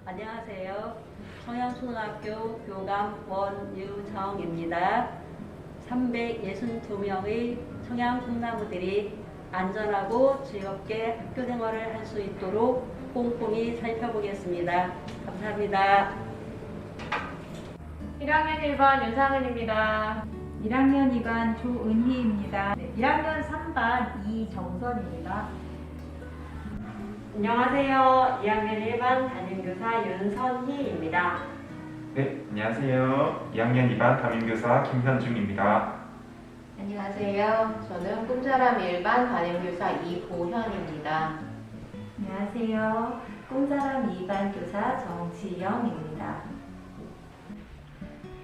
안녕하세요. 청양초등학교 교감 원유정입니다. 362명의 청양 꿈나무들이 안전하고 즐겁게 학교 생활을 할 수 있도록 꼼꼼히 살펴보겠습니다. 감사합니다. 1학년 1반 윤상은입니다. 1학년 2반 조은희입니다. 1학년 3반 이정선입니다. 안녕하세요. 2학년 1반 담임교사 윤선희입니다. 네, 안녕하세요. 2학년 2반 담임교사 김현중입니다. 안녕하세요. 저는 꿈사람 1반 담임교사 이보현입니다. 안녕하세요. 꿈사람 2반 교사 정지영입니다.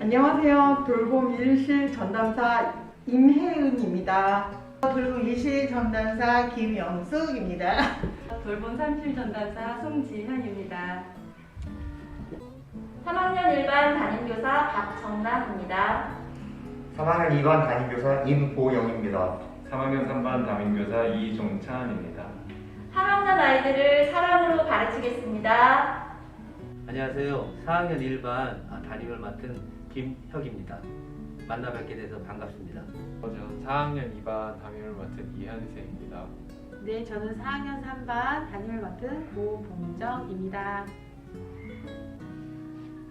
안녕하세요. 돌봄 1실 전담사 임혜은입니다. 돌봄 2실 전담사 김영숙입니다. 돌봄 3실 전담사 송지현입니다. 3학년 1반 담임교사 박정남입니다. 3학년 2반 담임교사 임보영입니다. 3학년 3반 담임교사 이종찬입니다. 3학년 아이들을 사랑으로 가르치겠습니다. 안녕하세요. 4학년 1반 담임을 맡은 김혁입니다. 만나 뵙게 돼서 반갑습니다. 저는 4학년 2반 담임을 맡은 이현세입니다. 네, 저는 4학년 3반 담임을 맡은 고봉정입니다.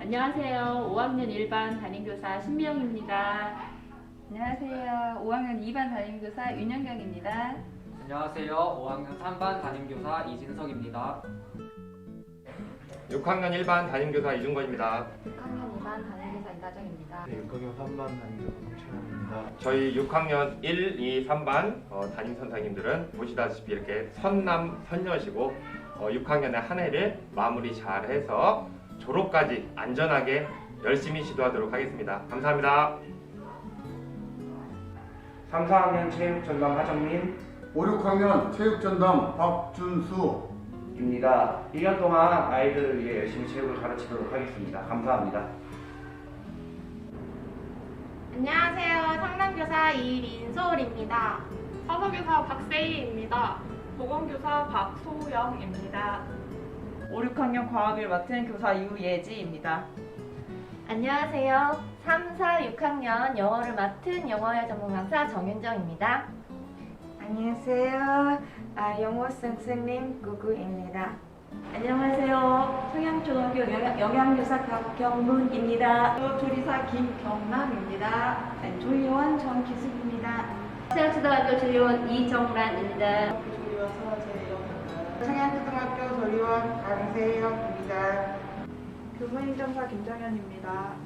안녕하세요. 5학년 1반 담임교사 신미영입니다. 안녕하세요. 5학년 2반 담임교사 윤영경입니다. 안녕하세요. 5학년 3반 담임교사 이진석입니다. 6학년 1반 담임교사 이준건입니다. 6학년 2반 담임교사 이다정입니다. 6학년 3반 담임교사 송채원입니다. 저희 6학년 1, 2, 3반 담임 선생님들은 보시다시피 이렇게 선남 선녀시고 6학년의 한 해를 마무리 잘해서 졸업까지 안전하게 열심히 시도하도록 하겠습니다. 감사합니다. 3, 4학년 체육전담 하정민 5, 6학년 체육전담 박준수 입니다. 1년 동안 아이들을 위해 열심히 체육을 가르치도록 하겠습니다. 감사합니다. 안녕하세요. 상남교사 이민솔입니다. 사서교사 박세희입니다. 보건교사 박소영입니다. 5, 6학년 과학을 맡은 교사 유예지입니다. 안녕하세요. 3, 4, 6학년 영어를 맡은 영어회 전문 강사 정윤정입니다. 안녕하세요. 영어 선생님 구구입니다. 안녕하세요. 청양초등학교 영양교사 박경문입니다. 조리사 김경남입니다. 조리원 정기숙입니다. 청양초등학교 조리원 이정란입니다. 조리원 서재영입니다. 청양초등학교 조리원 강세영입니다. 교무행정사 김정현입니다.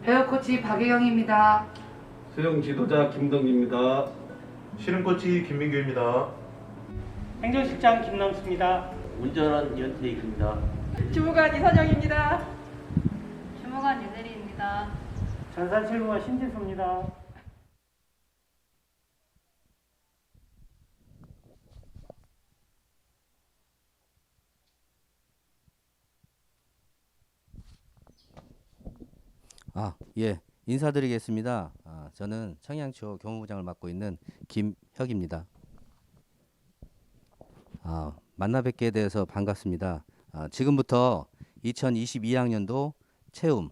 배우코치 박혜영입니다. 수영 지도자 김동기입니다. 실험코치 김민규입니다. 행정실장 김남수입니다. 운전원 연태익입니다. 주무관 이선영입니다. 주무관 유대리입니다. 전산실무관 신진수입니다. 예. 인사드리겠습니다. 저는 청양초 교무부장을 맡고 있는 김혁입니다. 만나 뵙게 돼서 반갑습니다. 지금부터 2022학년도 채움,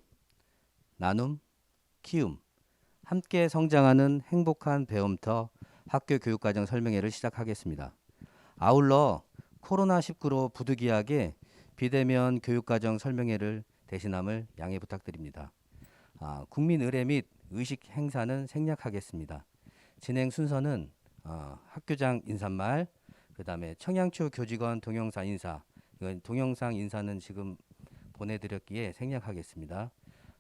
나눔, 키움, 함께 성장하는 행복한 배움터 학교 교육과정 설명회를 시작하겠습니다. 아울러 코로나19로 부득이하게 비대면 교육과정 설명회를 대신함을 양해 부탁드립니다. 국민 의례 및 의식 행사는 생략하겠습니다. 진행 순서는 학교장 인사말, 그 다음에 청양초 교직원 동영상 인사, 이건 동영상 인사는 지금 보내드렸기에 생략하겠습니다.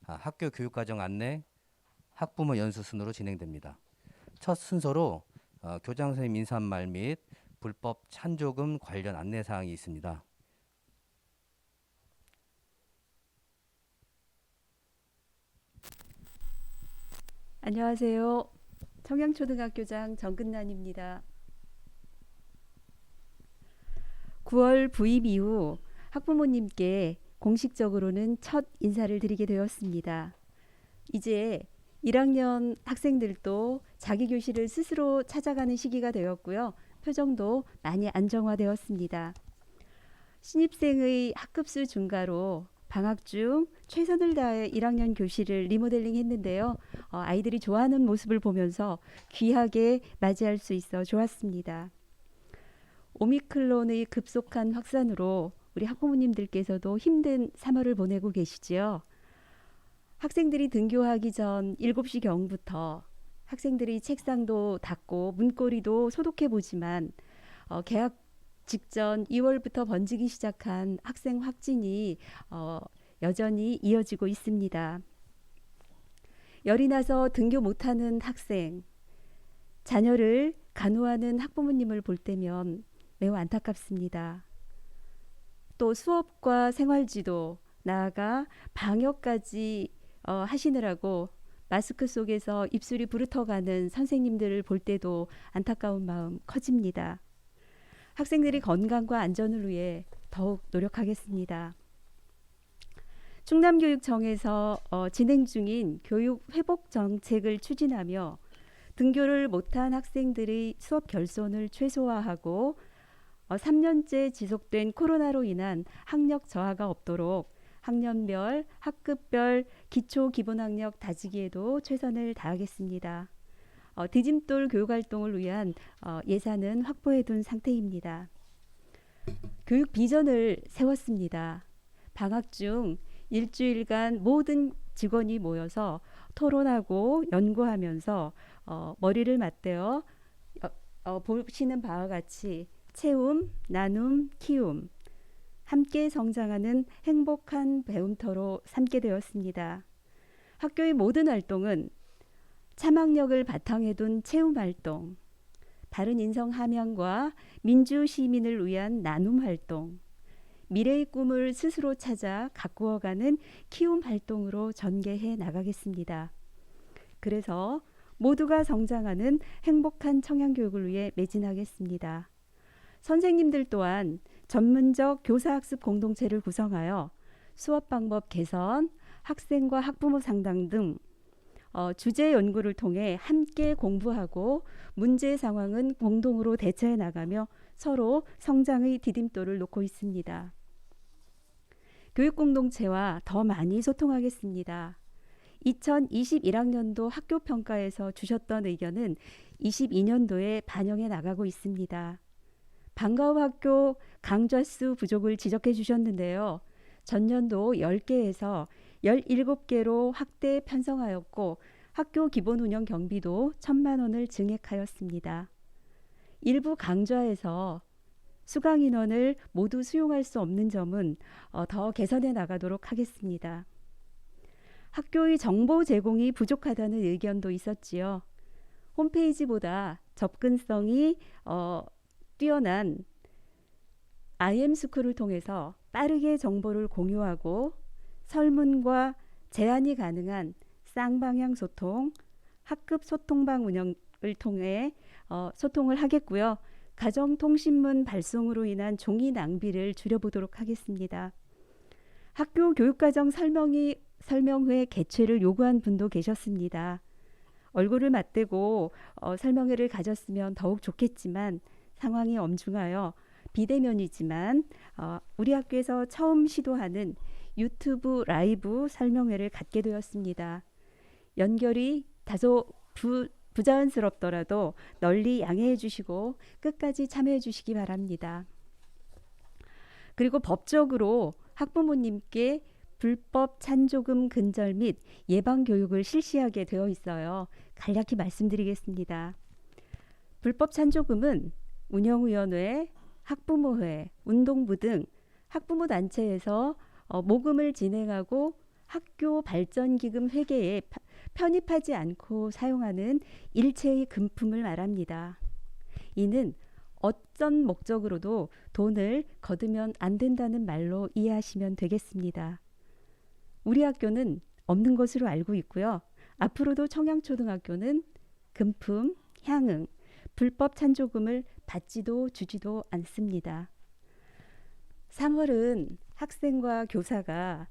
학교 교육과정 안내, 학부모 연수 순으로 진행됩니다. 첫 순서로 교장 선생님 인사말 및 불법 찬조금 관련 안내사항이 있습니다. 안녕하세요. 청양초등학교장 정근란입니다. 9월 부임 이후 학부모님께 공식적으로는 첫 인사를 드리게 되었습니다. 이제 1학년 학생들도 자기 교실을 스스로 찾아가는 시기가 되었고요. 표정도 많이 안정화되었습니다. 신입생의 학급수 증가로 방학 중 최선을 다해 1학년 교실을 리모델링 했는데요. 아이들이 좋아하는 모습을 보면서 귀하게 맞이할 수 있어 좋았습니다. 오미크론의 급속한 확산으로 우리 학부모님들께서도 힘든 3월을 보내고 계시지요. 학생들이 등교하기 전 7시경부터 학생들이 책상도 닦고 문고리도 소독해 보지만 개학 직전 2월부터 번지기 시작한 학생 확진이 여전히 이어지고 있습니다. 열이 나서 등교 못하는 학생, 자녀를 간호하는 학부모님을 볼 때면 매우 안타깝습니다. 또 수업과 생활지도, 나아가 방역까지 하시느라고 마스크 속에서 입술이 부르터가는 선생님들을 볼 때도 안타까운 마음 커집니다. 학생들이 건강과 안전을 위해 더욱 노력하겠습니다. 충남교육청에서 진행 중인 교육 회복 정책을 추진하며 등교를 못한 학생들의 수업 결손을 최소화하고 3년째 지속된 코로나로 인한 학력 저하가 없도록 학년별, 학급별 기초 기본학력 다지기에도 최선을 다하겠습니다. 디딤돌 교육활동을 위한 예산은 확보해 둔 상태입니다. 교육 비전을 세웠습니다. 방학 중 일주일간 모든 직원이 모여서 토론하고 연구하면서 머리를 맞대어 보시는 바와 같이 채움, 나눔, 키움, 함께 성장하는 행복한 배움터로 삼게 되었습니다. 학교의 모든 활동은 참학력을 바탕에 둔 체험활동, 바른 인성 함양과 민주 시민을 위한 나눔 활동, 미래의 꿈을 스스로 찾아 가꾸어가는 키움 활동으로 전개해 나가겠습니다. 그래서 모두가 성장하는 행복한 청양교육을 위해 매진하겠습니다. 선생님들 또한 전문적 교사학습 공동체를 구성하여 수업 방법 개선, 학생과 학부모 상담 등 주제 연구를 통해 함께 공부하고 문제 상황은 공동으로 대처해 나가며 서로 성장의 디딤돌을 놓고 있습니다. 교육 공동체와 더 많이 소통하겠습니다. 2021학년도 학교 평가에서 주셨던 의견은 22년도에 반영해 나가고 있습니다. 방과후 학교 강좌수 부족을 지적해 주셨는데요. 전년도 10개에서 17개로 확대 편성하였고 학교 기본 운영 경비도 1,000만 원을 증액하였습니다. 일부 강좌에서 수강 인원을 모두 수용할 수 없는 점은 더 개선해 나가도록 하겠습니다. 학교의 정보 제공이 부족하다는 의견도 있었지요. 홈페이지보다 접근성이 뛰어난 IM스쿨을 통해서 빠르게 정보를 공유하고 설문과 제안이 가능한 쌍방향 소통, 학급 소통방 운영을 통해 소통을 하겠고요. 가정통신문 발송으로 인한 종이 낭비를 줄여보도록 하겠습니다. 학교 교육과정 설명회 개최를 요구한 분도 계셨습니다. 얼굴을 맞대고 설명회를 가졌으면 더욱 좋겠지만 상황이 엄중하여 비대면이지만 우리 학교에서 처음 시도하는 유튜브 라이브 설명회를 갖게 되었습니다. 연결이 다소 부자연스럽더라도 널리 양해해 주시고 끝까지 참여해 주시기 바랍니다. 그리고 법적으로 학부모님께 불법 찬조금 근절 및 예방 교육을 실시하게 되어 있어요. 간략히 말씀드리겠습니다. 불법 찬조금은 운영위원회, 학부모회, 운동부 등 학부모 단체에서 모금을 진행하고 학교 발전기금 회계에 편입하지 않고 사용하는 일체의 금품을 말합니다. 이는 어떤 목적으로도 돈을 거두면 안 된다는 말로 이해하시면 되겠습니다. 우리 학교는 없는 것으로 알고 있고요. 앞으로도 청양초등학교는 금품, 향응, 불법 찬조금을 받지도 주지도 않습니다. 3월은 학생과 교사가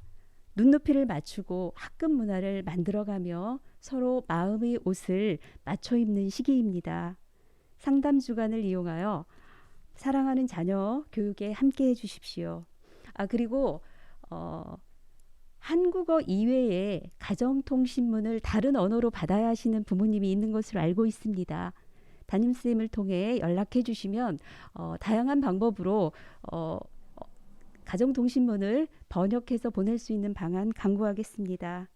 눈높이를 맞추고 학급 문화를 만들어가며 서로 마음의 옷을 맞춰 입는 시기입니다. 상담 주간을 이용하여 사랑하는 자녀 교육에 함께 해주십시오. 그리고 한국어 이외에 가정통신문을 다른 언어로 받아야 하시는 부모님이 있는 것으로 알고 있습니다. 담임쌤을 통해 연락해 주시면 다양한 방법으로 가정통신문을 번역해서 보낼 수 있는 방안 강구하겠습니다.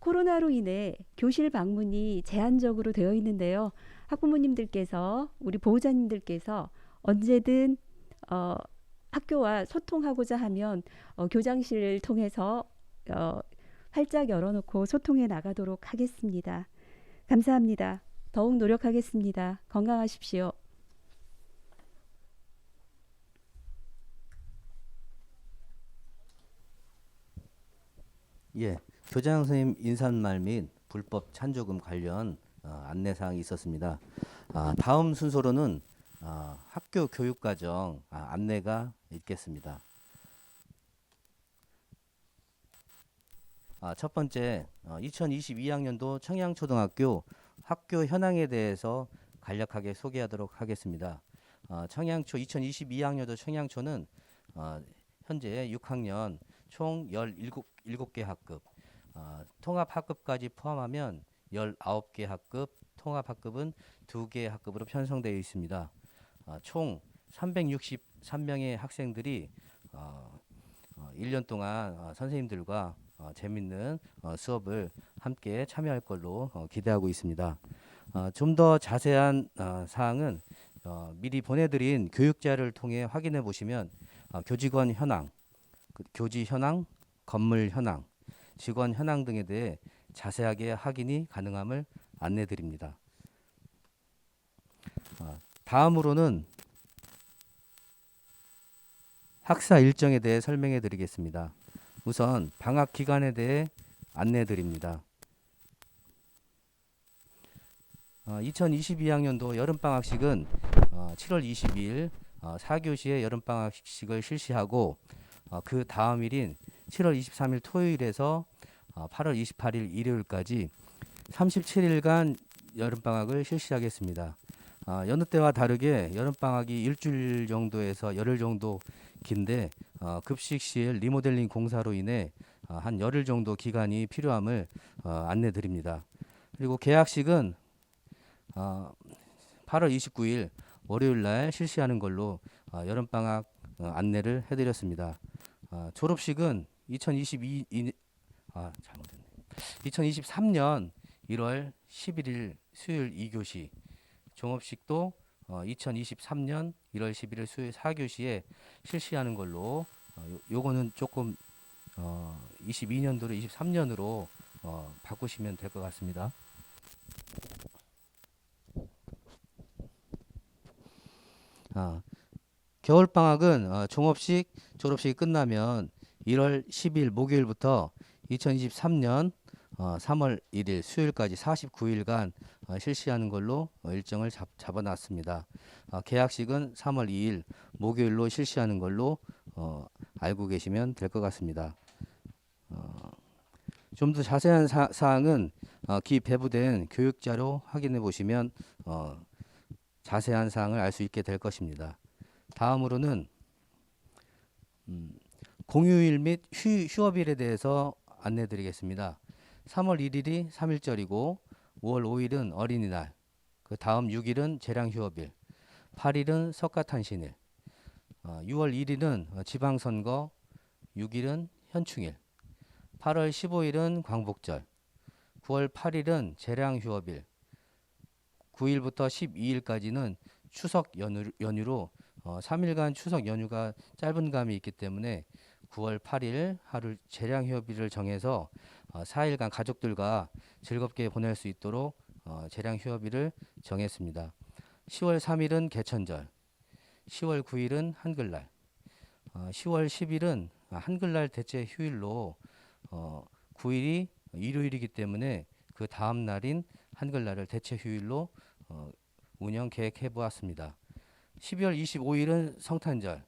코로나로 인해 교실 방문이 제한적으로 되어 있는데요. 학부모님들께서 우리 보호자님들께서 언제든 학교와 소통하고자 하면 교장실을 통해서 활짝 열어놓고 소통해 나가도록 하겠습니다. 감사합니다. 더욱 노력하겠습니다. 건강하십시오. 예, 교장 선생님 인사말 및 불법 찬조금 관련 안내사항이 있었습니다. 다음 순서로는 학교 교육과정 안내가 있겠습니다. 첫 번째, 2022학년도 청양초등학교 학교 현황에 대해서 간략하게 소개하도록 하겠습니다. 청양초 2022학년도 청양초는 현재 6학년 총 17개 학급, 통합학급까지 포함하면 19개 학급, 통합학급은 2개 학급으로 편성되어 있습니다. 총 363명의 학생들이 1년 동안 선생님들과 재밌는 수업을 함께 참여할 걸로 기대하고 있습니다. 좀 더 자세한 사항은 미리 보내드린 교육자를 통해 확인해 보시면 교직원 현황, 교지 현황, 건물 현황, 직원 현황 등에 대해 자세하게 확인이 가능함을 안내 드립니다. 다음으로는 학사 일정에 대해 설명해 드리겠습니다. 우선 방학 기간에 대해 안내 드립니다. 2022학년도 여름방학식은 7월 22일 4교시의 여름방학식을 실시하고 그 다음 일인 7월 23일 토요일에서 8월 28일 일요일까지 37일간 여름방학을 실시하겠습니다. 여느 때와 다르게 여름방학이 일주일 정도에서 열흘 정도 긴데 급식실 리모델링 공사로 인해 한 열흘 정도 기간이 필요함을 안내 드립니다. 그리고 개학식은 8월 29일 월요일 날 실시하는 걸로 여름방학 안내를 해드렸습니다. 졸업식은 2023년 1월 11일 수요일 2교시, 종업식도 2023년 1월 11일 수요일 4교시에 실시하는 걸로 요거는 조금 22년도로 23년으로 바꾸시면 될 것 같습니다. 겨울방학은 종업식, 졸업식이 끝나면 1월 10일 목요일부터 2023년 3월 1일 수요일까지 49일간 실시하는 걸로 일정을 잡아놨습니다. 개학식은 3월 2일 목요일로 실시하는 걸로 알고 계시면 될 것 같습니다. 좀 더 자세한 사항은 기 배부된 교육자료 확인해 보시면 자세한 사항을 알 수 있게 될 것입니다. 다음으로는 공휴일 및 휴업일에 대해서 안내 드리겠습니다. 3월 1일이 3일절이고 5월 5일은 어린이날, 그 다음 6일은 재량휴업일, 8일은 석가탄신일, 6월 1일은 지방선거, 6일은 현충일, 8월 15일은 광복절, 9월 8일은 재량휴업일, 9일부터 12일까지는 추석 연휴로 3일간 추석 연휴가 짧은 감이 있기 때문에 9월 8일 하루 재량휴업일을 정해서 4일간 가족들과 즐겁게 보낼 수 있도록 재량휴업일을 정했습니다. 10월 3일은 개천절, 10월 9일은 한글날, 10월 10일은 한글날 대체 휴일로 9일이 일요일이기 때문에 그 다음 날인 한글날을 대체 휴일로 운영 계획해 보았습니다. 12월 25일은 성탄절,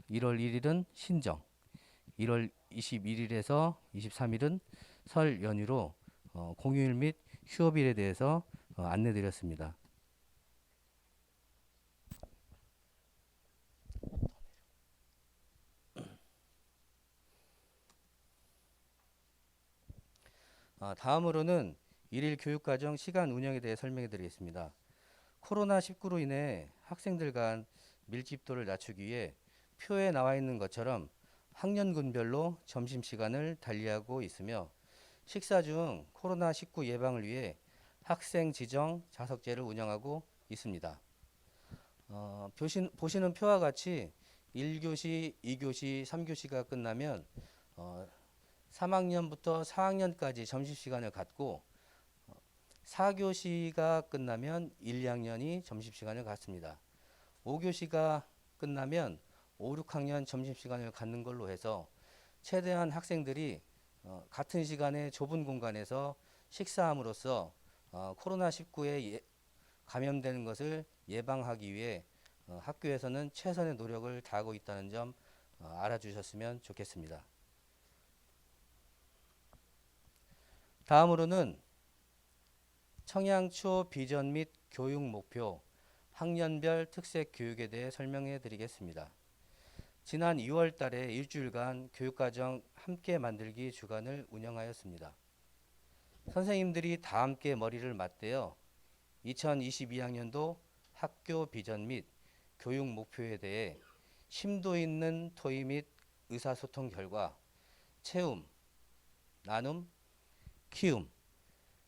1월 1일은 신정, 1월 21일에서 23일은 설 연휴로 공휴일 및 휴업일에 대해서 안내 드렸습니다. 다음으로는 일일 교육과정 시간 운영에 대해 설명해 드리겠습니다. 코로나19로 인해 학생들 간 밀집도를 낮추기 위해 표에 나와 있는 것처럼 학년군별로 점심시간을 달리하고 있으며 식사 중 코로나19 예방을 위해 학생 지정 좌석제를 운영하고 있습니다. 보시는 표와 같이 1교시, 2교시, 3교시가 끝나면 3학년부터 4학년까지 점심시간을 갖고 4교시가 끝나면 1, 2학년이 점심시간을 갖습니다. 5교시가 끝나면 5, 6학년 점심시간을 갖는 걸로 해서 최대한 학생들이 같은 시간에 좁은 공간에서 식사함으로써 코로나19에 감염되는 것을 예방하기 위해 학교에서는 최선의 노력을 다하고 있다는 점 알아주셨으면 좋겠습니다. 다음으로는 청양초 비전 및 교육 목표, 학년별 특색 교육에 대해 설명해 드리겠습니다. 지난 2월 달에 일주일간 교육과정 함께 만들기 주간을 운영하였습니다. 선생님들이 다 함께 머리를 맞대어 2022학년도 학교 비전 및 교육 목표에 대해 심도 있는 토의 및 의사소통 결과 채움, 나눔, 키움,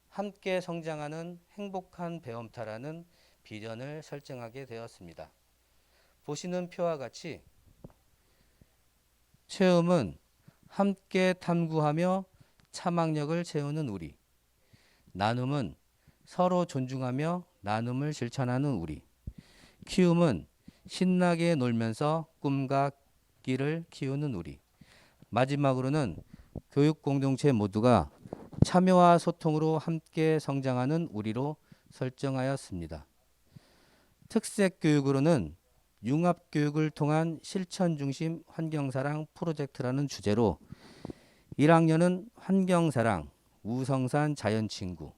함께 성장하는 행복한 배움터라는 비전을 설정하게 되었습니다. 보시는 표와 같이 채움은 함께 탐구하며 참학력을 채우는 우리, 나눔은 서로 존중하며 나눔을 실천하는 우리, 키움은 신나게 놀면서 꿈과 끼를 키우는 우리, 마지막으로는 교육 공동체 모두가 참여와 소통으로 함께 성장하는 우리로 설정하였습니다. 특색 교육으로는 융합교육을 통한 실천 중심 환경사랑 프로젝트라는 주제로 1학년은 환경사랑, 우성산 자연친구,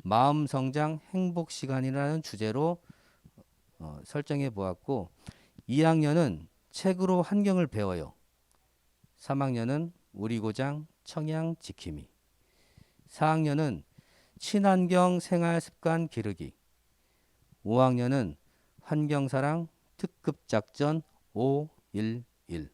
마음성장 행복시간이라는 주제로 설정해 보았고 2학년은 책으로 환경을 배워요. 3학년은 우리 고장 청양 지킴이, 4학년은 친환경 생활습관 기르기, 5학년은 환경사랑 특급작전 511,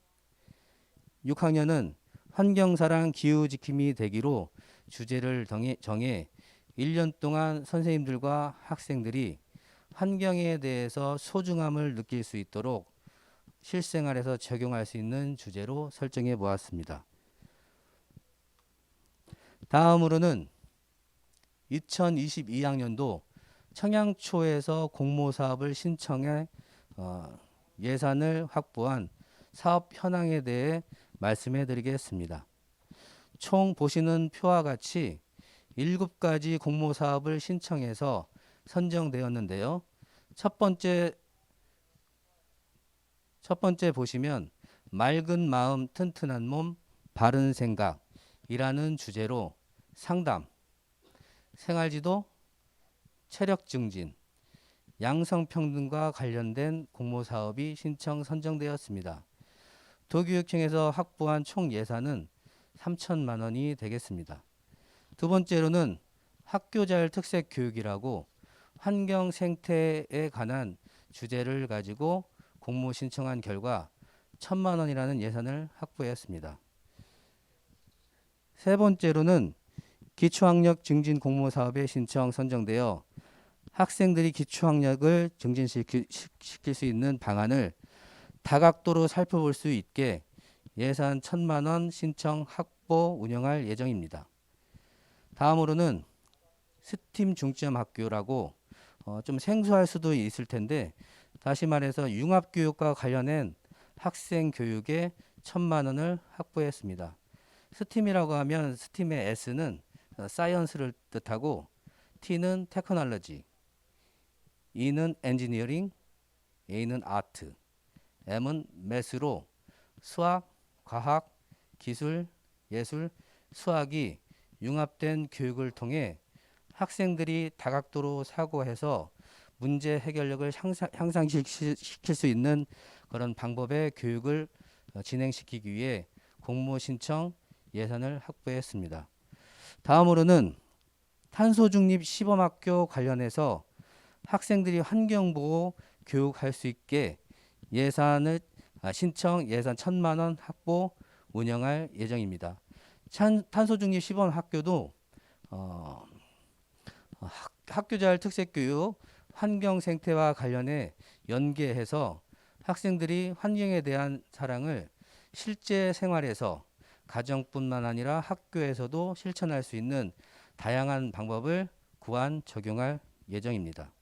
6학년은 환경사랑 기후지킴이 되기로 주제를 정해 1년 동안 선생님들과 학생들이 환경에 대해서 소중함을 느낄 수 있도록 실생활에서 적용할 수 있는 주제로 설정해 보았습니다. 다음으로는 2022학년도 청양초에서 공모사업을 신청해 예산을 확보한 사업 현황에 대해 말씀해 드리겠습니다. 총 보시는 표와 같이 7가지 공모사업을 신청해서 선정되었는데요. 첫 번째 보시면 맑은 마음 튼튼한 몸 바른 생각이라는 주제로 상담, 생활지도, 체력 증진, 양성평등과 관련된 공모사업이 선정되었습니다. 도교육청에서 확보한 총 예산은 3천만 원이 되겠습니다. 두 번째로는 학교자율 특색 교육이라고 환경 생태에 관한 주제를 가지고 공모 신청한 결과 1,000만 원이라는 예산을 확보했습니다. 세 번째로는 기초학력 증진 공모사업에 신청 선정되어 학생들이 기초학력을 증진시킬 수 있는 방안을 다각도로 살펴볼 수 있게 예산 1,000만 원 신청 확보 운영할 예정입니다. 다음으로는 스팀 중점 학교라고 좀 생소할 수도 있을 텐데 다시 말해서 융합교육과 관련된 학생 교육에 1,000만 원을 확보했습니다. 스팀이라고 하면 스팀의 S는 사이언스를 뜻하고 T는 테크놀로지, E는 엔지니어링, A는 아트, M은 매스로 수학, 과학, 기술, 예술, 수학이 융합된 교육을 통해 학생들이 다각도로 사고해서 문제 해결력을 향상시킬 수 있는 그런 방법의 교육을 진행시키기 위해 공모 신청 예산을 확보했습니다. 다음으로는 탄소 중립 시범학교 관련해서 학생들이 환경보호 교육할 수 있게 신청 예산 1,000만 원 확보 운영할 예정입니다. 탄소 중립 시범 학교도 학교자율 특색교육, 환경 생태와 관련해 연계해서 학생들이 환경에 대한 사랑을 실제 생활에서 가정뿐만 아니라 학교에서도 실천할 수 있는 다양한 방법을 구안 적용할 예정입니다.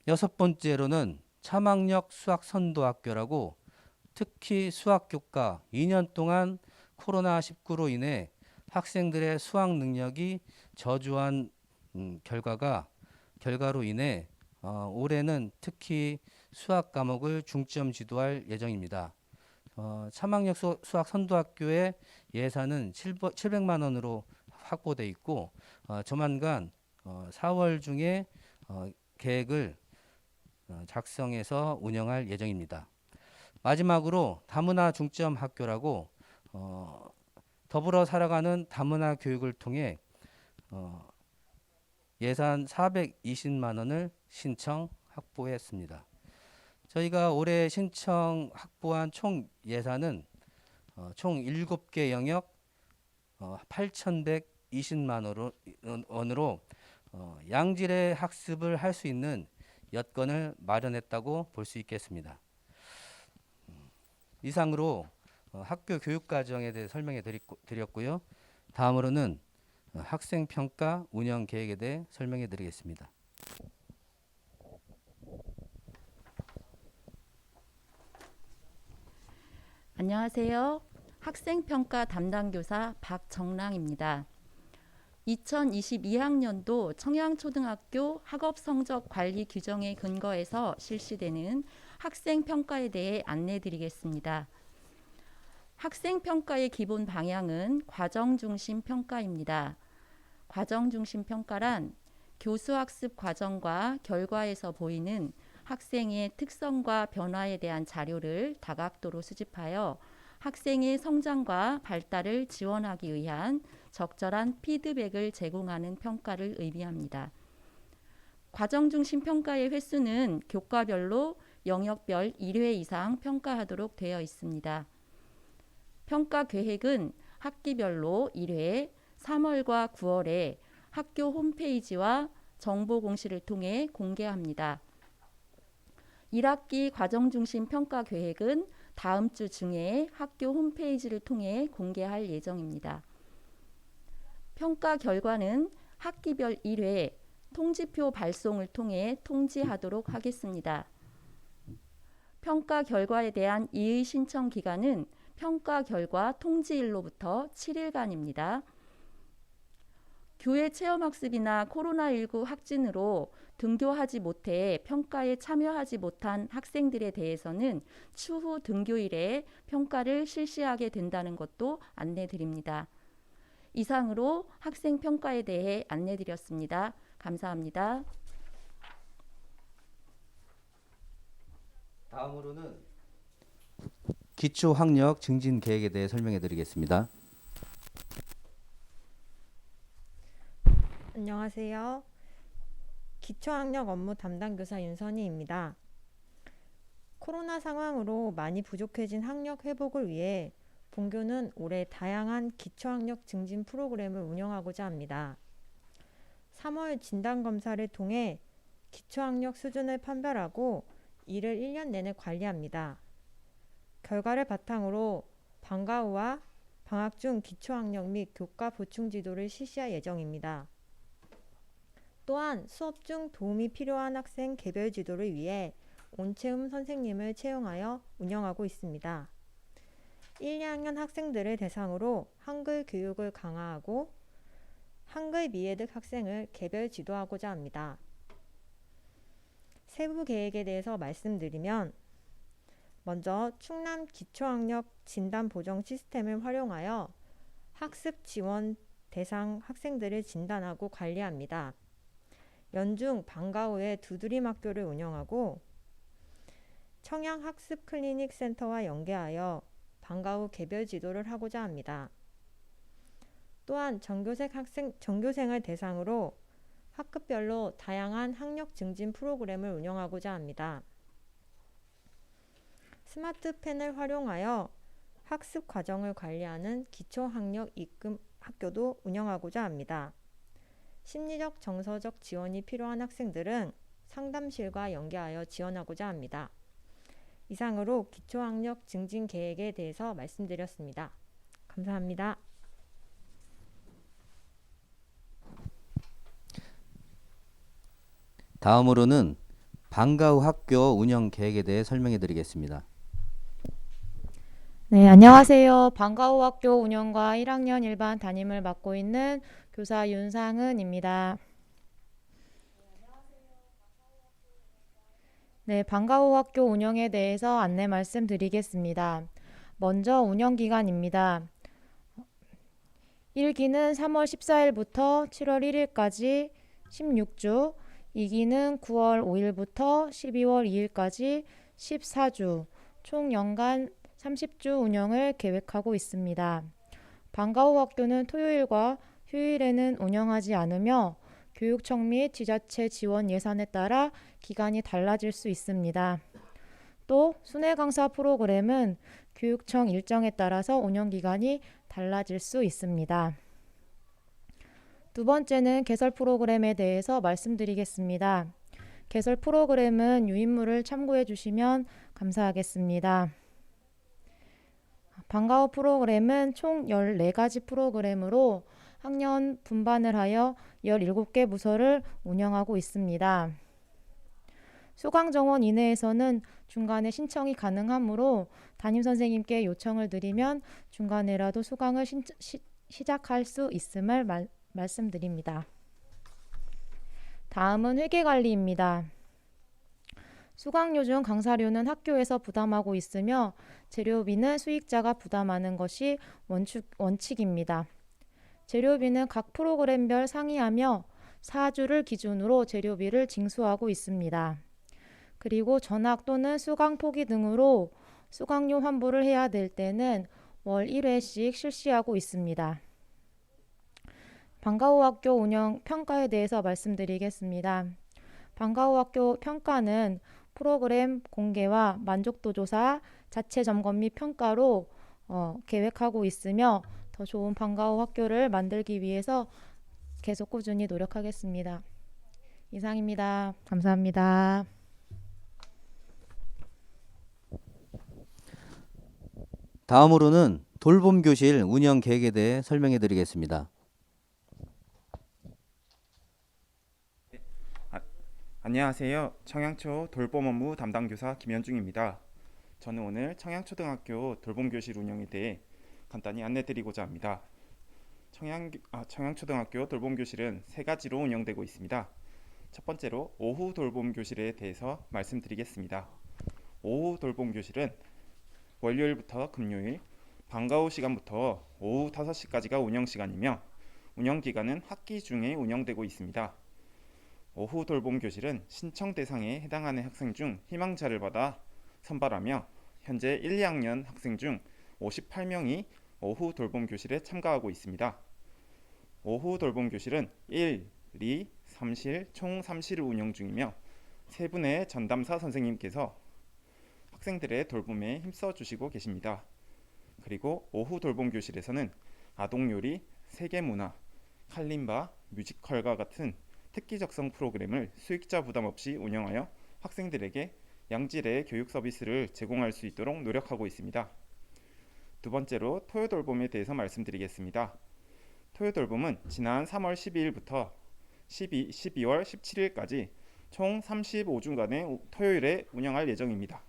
6번째로는 차망역 수학선도학교라고 특히 수학교과 2년 동안 코로나19로 인해 학생들의 수학 능력이 저조한 결과로 인해 올해는 특히 수학 과목을 중점 지도할 예정입니다. 차망역 수학선도학교의 예산은 700만 원으로 확보돼 있고 조만간 4월 중에 계획을 작성해서 운영할 예정입니다. 마지막으로 다문화 중점 학교라고 더불어 살아가는 다문화 교육을 통해 예산 420만 원을 신청 확보했습니다. 저희가 올해 신청 확보한 총 예산은 총 7개 영역 8,120만 원으로 양질의 학습을 할 수 있는 여건을 마련했다고 볼 수 있겠습니다. 이상으로 학교 교육과정에 대해 설명해 드렸고요. 다음으로는 학생평가 운영 계획에 대해 설명해 드리겠습니다. 안녕하세요. 학생평가 담당교사 박정랑입니다. 2022학년도 청양초등학교 학업성적 관리 규정에 근거해서 실시되는 학생평가에 대해 안내드리겠습니다. 학생평가의 기본 방향은 과정중심 평가입니다. 과정중심 평가란 교수학습 과정과 결과에서 보이는 학생의 특성과 변화에 대한 자료를 다각도로 수집하여 학생의 성장과 발달을 지원하기 위한 적절한 피드백을 제공하는 평가를 의미합니다. 과정중심 평가의 횟수는 교과별로 영역별 1회 이상 평가하도록 되어 있습니다. 평가 계획은 학기별로 1회 3월과 9월에 학교 홈페이지와 정보 공시를 통해 공개합니다. 1학기 과정중심 평가 계획은 다음 주 중에 학교 홈페이지를 통해 공개할 예정입니다. 평가 결과는 학기별 1회 통지표 발송을 통해 통지하도록 하겠습니다. 평가 결과에 대한 이의 신청 기간은 평가 결과 통지일로부터 7일간입니다. 교회 체험학습이나 코로나19 확진으로 등교하지 못해 평가에 참여하지 못한 학생들에 대해서는 추후 등교일에 평가를 실시하게 된다는 것도 안내드립니다. 이상으로 학생평가에 대해 안내드렸습니다. 감사합니다. 다음으로는 기초학력 증진 계획에 대해 설명해 드리겠습니다. 안녕하세요. 기초학력 업무 담당교사 윤선희입니다. 코로나 상황으로 많이 부족해진 학력 회복을 위해 본교는 올해 다양한 기초학력 증진 프로그램을 운영하고자 합니다. 3월 진단검사를 통해 기초학력 수준을 판별하고 이를 1년 내내 관리합니다. 결과를 바탕으로 방과 후와 방학 중 기초학력 및 교과 보충 지도를 실시할 예정입니다. 또한 수업 중 도움이 필요한 학생 개별 지도를 위해 온체움 선생님을 채용하여 운영하고 있습니다. 1, 2학년 학생들을 대상으로 한글 교육을 강화하고 한글 미해득 학생을 개별 지도하고자 합니다. 세부 계획에 대해서 말씀드리면 먼저 충남 기초학력 진단 보정 시스템을 활용하여 학습 지원 대상 학생들을 진단하고 관리합니다. 연중 방과 후에 두드림 학교를 운영하고 청양 학습 클리닉 센터와 연계하여 방과 후 개별 지도를 하고자 합니다. 또한 전교생을 대상으로 학급별로 다양한 학력 증진 프로그램을 운영하고자 합니다. 스마트펜을 활용하여 학습 과정을 관리하는 기초학력 입금 학교도 운영하고자 합니다. 심리적 정서적 지원이 필요한 학생들은 상담실과 연계하여 지원하고자 합니다. 이상으로 기초학력 증진 계획에 대해서 말씀드렸습니다. 감사합니다. 다음으로는 방과 후 학교 운영 계획에 대해 설명해 드리겠습니다. 네, 안녕하세요. 방과 후 학교 운영과 1학년 일반 담임을 맡고 있는 교사 윤상은입니다. 네, 방과 후 학교 운영에 대해서 안내 말씀드리겠습니다. 먼저 운영 기간입니다. 1기는 3월 14일부터 7월 1일까지 16주, 2기는 9월 5일부터 12월 2일까지 14주, 총 연간 30주 운영을 계획하고 있습니다. 방과 후 학교는 토요일과 휴일에는 운영하지 않으며 교육청 및 지자체 지원 예산에 따라 기간이 달라질 수 있습니다. 또 순회 강사 프로그램은 교육청 일정에 따라서 운영 기간이 달라질 수 있습니다. 두 번째는 개설 프로그램에 대해서 말씀드리겠습니다. 개설 프로그램은 유인물을 참고해 주시면 감사하겠습니다. 방과 후 프로그램은 총 14가지 프로그램으로 학년 분반을 하여 17개 부서를 운영하고 있습니다. 수강 정원 이내에서는 중간에 신청이 가능하므로 담임선생님께 요청을 드리면 중간에라도 수강을 시작할 수 있음을 말씀드립니다. 다음은 회계관리입니다. 수강료 중 강사료는 학교에서 부담하고 있으며 재료비는 수익자가 부담하는 것이 원칙입니다. 재료비는 각 프로그램별 상이하며 4주를 기준으로 재료비를 징수하고 있습니다. 그리고 전학 또는 수강 포기 등으로 수강료 환불을 해야 될 때는 월 1회씩 실시하고 있습니다. 방과 후 학교 운영 평가에 대해서 말씀드리겠습니다. 방과 후 학교 평가는 프로그램 공개와 만족도 조사, 자체 점검 및 평가로 계획하고 있으며 더 좋은 방과 후 학교를 만들기 위해서 계속 꾸준히 노력하겠습니다. 이상입니다. 감사합니다. 다음으로는 돌봄 교실 운영 계획에 대해 설명해 드리겠습니다. 안녕하세요. 청양초 돌봄 업무 담당 교사 김현중입니다. 저는 오늘 청양초등학교 돌봄 교실 운영에 대해 간단히 안내드리고자 합니다. 청양초등학교 돌봄 교실은 3가지로 운영되고 있습니다. 첫 번째로 오후 돌봄 교실에 대해서 말씀드리겠습니다. 오후 돌봄 교실은 월요일부터 금요일 방과 후 시간부터 오후 5시까지가 운영 시간이며 운영 기간은 학기 중에 운영되고 있습니다. 오후 돌봄 교실은 신청 대상에 해당하는 학생 중 희망자를 받아 선발하며 현재 1, 2학년 학생 중 58명이 오후 돌봄 교실에 참가하고 있습니다. 오후 돌봄 교실은 1, 2, 3실 총 3실을 운영 중이며 3분의 전담사 선생님께서 학생들의 돌봄에 힘써 주시고 계십니다. 그리고 오후 돌봄 교실에서는 아동요리, 세계문화, 칼림바, 뮤지컬과 같은 특기적성 프로그램을 수익자 부담 없이 운영하여 학생들에게 양질의 교육 서비스를 제공할 수 있도록 노력하고 있습니다. 두 번째로 토요돌봄에 대해서 말씀드리겠습니다. 토요돌봄은 지난 3월 12일부터 12월 17일까지 총 35주간의 토요일에 운영할 예정입니다.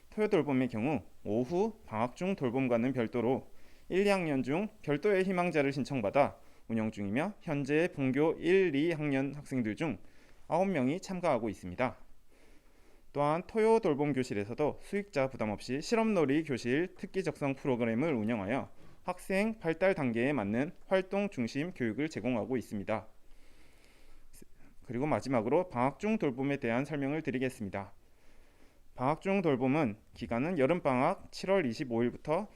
토요돌봄의 경우 오후 방학 중 돌봄과는 별도로 1, 2학년 중 별도의 희망자를 신청받아 운영 중이며 현재 본교 1, 2학년 학생들 중 9명이 참가하고 있습니다. 또한 토요 돌봄 교실에서도 수익자 부담 없이 실험놀이 교실 특기 적성 프로그램을 운영하여 학생 발달 단계에 맞는 활동 중심 교육을 제공하고 있습니다. 그리고 마지막으로 방학 중 돌봄에 대한 설명을 드리겠습니다. 방학 중 돌봄은 기간은 여름방학 7월 25일부터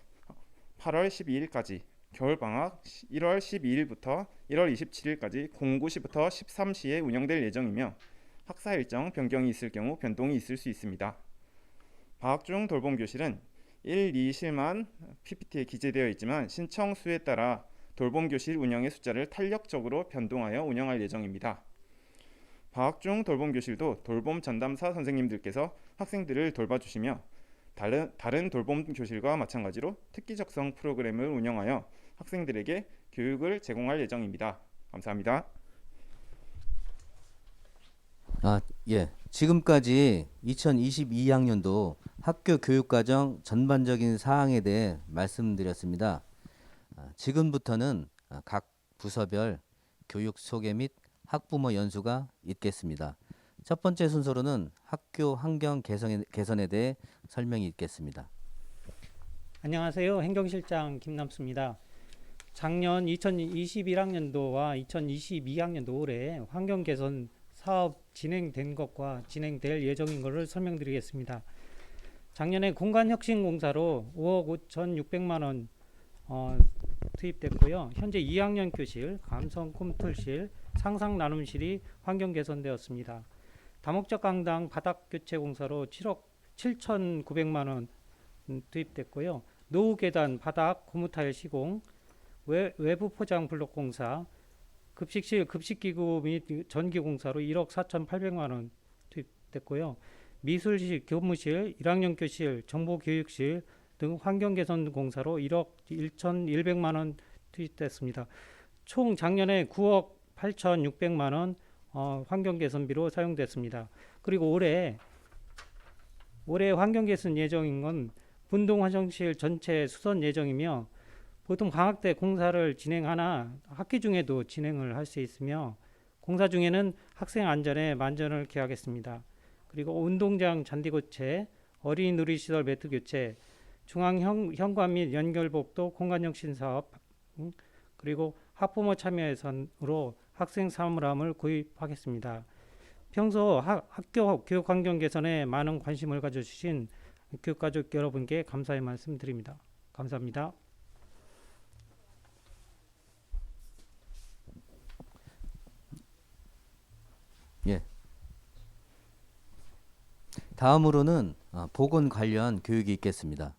8월 12일까지 겨울방학 1월 12일부터 1월 27일까지 09시부터 13시에 운영될 예정이며 학사 일정 변경이 있을 경우 변동이 있을 수 있습니다. 방학 중 돌봄 교실은 1, 2실만 PPT에 기재되어 있지만 신청 수에 따라 돌봄 교실 운영의 숫자를 탄력적으로 변동하여 운영할 예정입니다. 방학 중 돌봄 교실도 돌봄 전담사 선생님들께서 학생들을 돌봐주시며 다른 돌봄 교실과 마찬가지로 특기적성 프로그램을 운영하여 학생들에게 교육을 제공할 예정입니다. 감사합니다. 지금까지 2022학년도 학교 교육과정 전반적인 사항에 대해 말씀드렸습니다. 지금부터는 각 부서별 교육 소개 및 학부모 연수가 있겠습니다. 첫 번째 순서로는 학교 환경 개선에 대해 설명이 있겠습니다. 안녕하세요. 행정실장 김남수입니다. 작년 2021학년도와 2022학년도 올해 환경 개선 사업 진행된 것과 진행될 예정인 것을 설명드리겠습니다. 작년에 공간혁신공사로 5억 5,600만 원 투입됐고요. 현재 2학년 교실, 감성 컴퓨터실, 상상 나눔실이 환경 개선되었습니다. 다목적 강당 바닥 교체 공사로 7억 7,900만 원 투입됐고요. 노후 계단 바닥 고무 타일 시공, 외부 포장 블록 공사, 급식실 급식기구 및 전기 공사로 1억 4,800만 원 투입됐고요. 미술실, 교무실, 1학년 교실, 정보교육실 등 환경 개선 공사로 1억 1,100만 원 투입됐습니다. 총 작년에 9억 8,600만 원 환경 개선비로 사용됐습니다. 그리고 올해 환경 개선 예정인 건 분동 화장실 전체 수선 예정이며 보통 방학 때 공사를 진행하나 학기 중에도 진행을 할 수 있으며 공사 중에는 학생 안전에 만전을 기하겠습니다. 그리고 운동장 잔디 교체, 어린이 놀이시설 매트 교체, 중앙 현관 및 연결복도 공간혁신 사업, 그리고 학부모 참여 예산으로 학생 사물함을 구입하겠습니다. 평소 학교 교육 환경 개선에 많은 관심을 가져주신 교육가족 여러분께 감사의 말씀 드립니다. 감사합니다. 다음으로는 보건 관련 교육이 있겠습니다.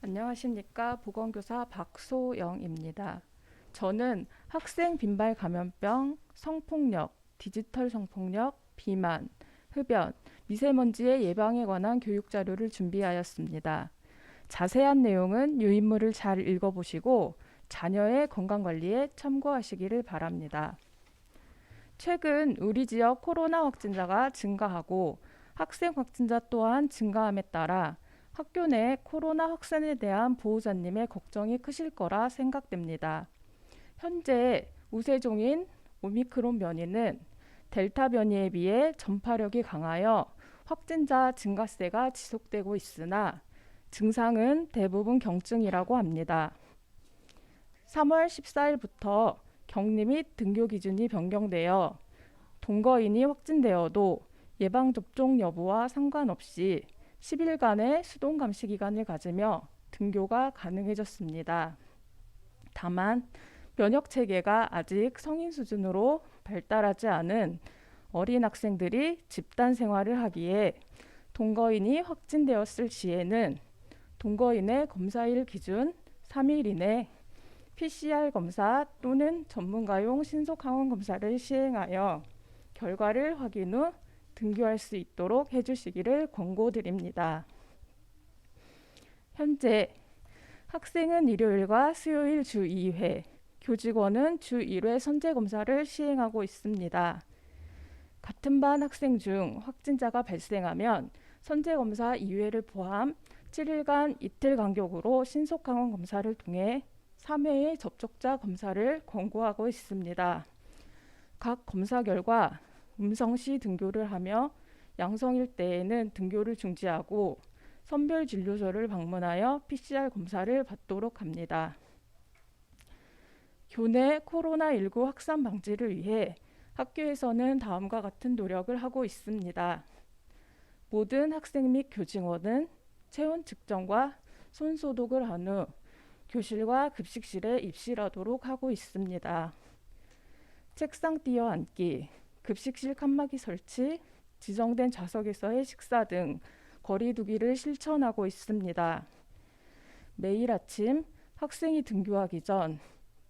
안녕하십니까. 보건교사 박소영입니다. 저는 학생 빈발 감염병, 성폭력, 디지털 성폭력, 비만, 흡연, 미세먼지의 예방에 관한 교육 자료를 준비하였습니다. 자세한 내용은 유인물을 잘 읽어보시고 자녀의 건강관리에 참고하시기를 바랍니다. 최근 우리 지역 코로나 확진자가 증가하고 학생 확진자 또한 증가함에 따라 학교 내 코로나 확산에 대한 보호자님의 걱정이 크실 거라 생각됩니다. 현재 우세종인 오미크론 변이는 델타 변이에 비해 전파력이 강하여 확진자 증가세가 지속되고 있으나 증상은 대부분 경증이라고 합니다. 3월 14일부터 격리 및 등교 기준이 변경되어 동거인이 확진되어도 예방접종 여부와 상관없이 10일간의 수동 감시 기간을 가지며 등교가 가능해졌습니다. 다만 면역 체계가 아직 성인 수준으로 발달하지 않은 어린 학생들이 집단 생활을 하기에 동거인이 확진되었을 시에는 동거인의 검사일 기준 3일 이내 PCR 검사 또는 전문가용 신속 항원 검사를 시행하여 결과를 확인 후 등교할 수 있도록 해주시기를 권고드립니다. 현재 학생은 일요일과 수요일 주 2회, 교직원은 주 1회 선제검사를 시행하고 있습니다. 같은 반 학생 중 확진자가 발생하면 선제검사 2회를 포함 7일간 이틀 간격으로 신속항원 검사를 통해 3회의 접촉자 검사를 권고하고 있습니다. 각 검사 결과 음성시 등교를 하며 양성일 때에는 등교를 중지하고 선별 진료소를 방문하여 PCR 검사를 받도록 합니다. 교내 코로나19 확산 방지를 위해 학교에서는 다음과 같은 노력을 하고 있습니다. 모든 학생 및 교직원은 체온 측정과 손 소독을 한 후 교실과 급식실에 입실하도록 하고 있습니다. 책상 뛰어앉기, 급식실 칸막이 설치, 지정된 좌석에서의 식사 등 거리 두기를 실천하고 있습니다. 매일 아침 학생이 등교하기 전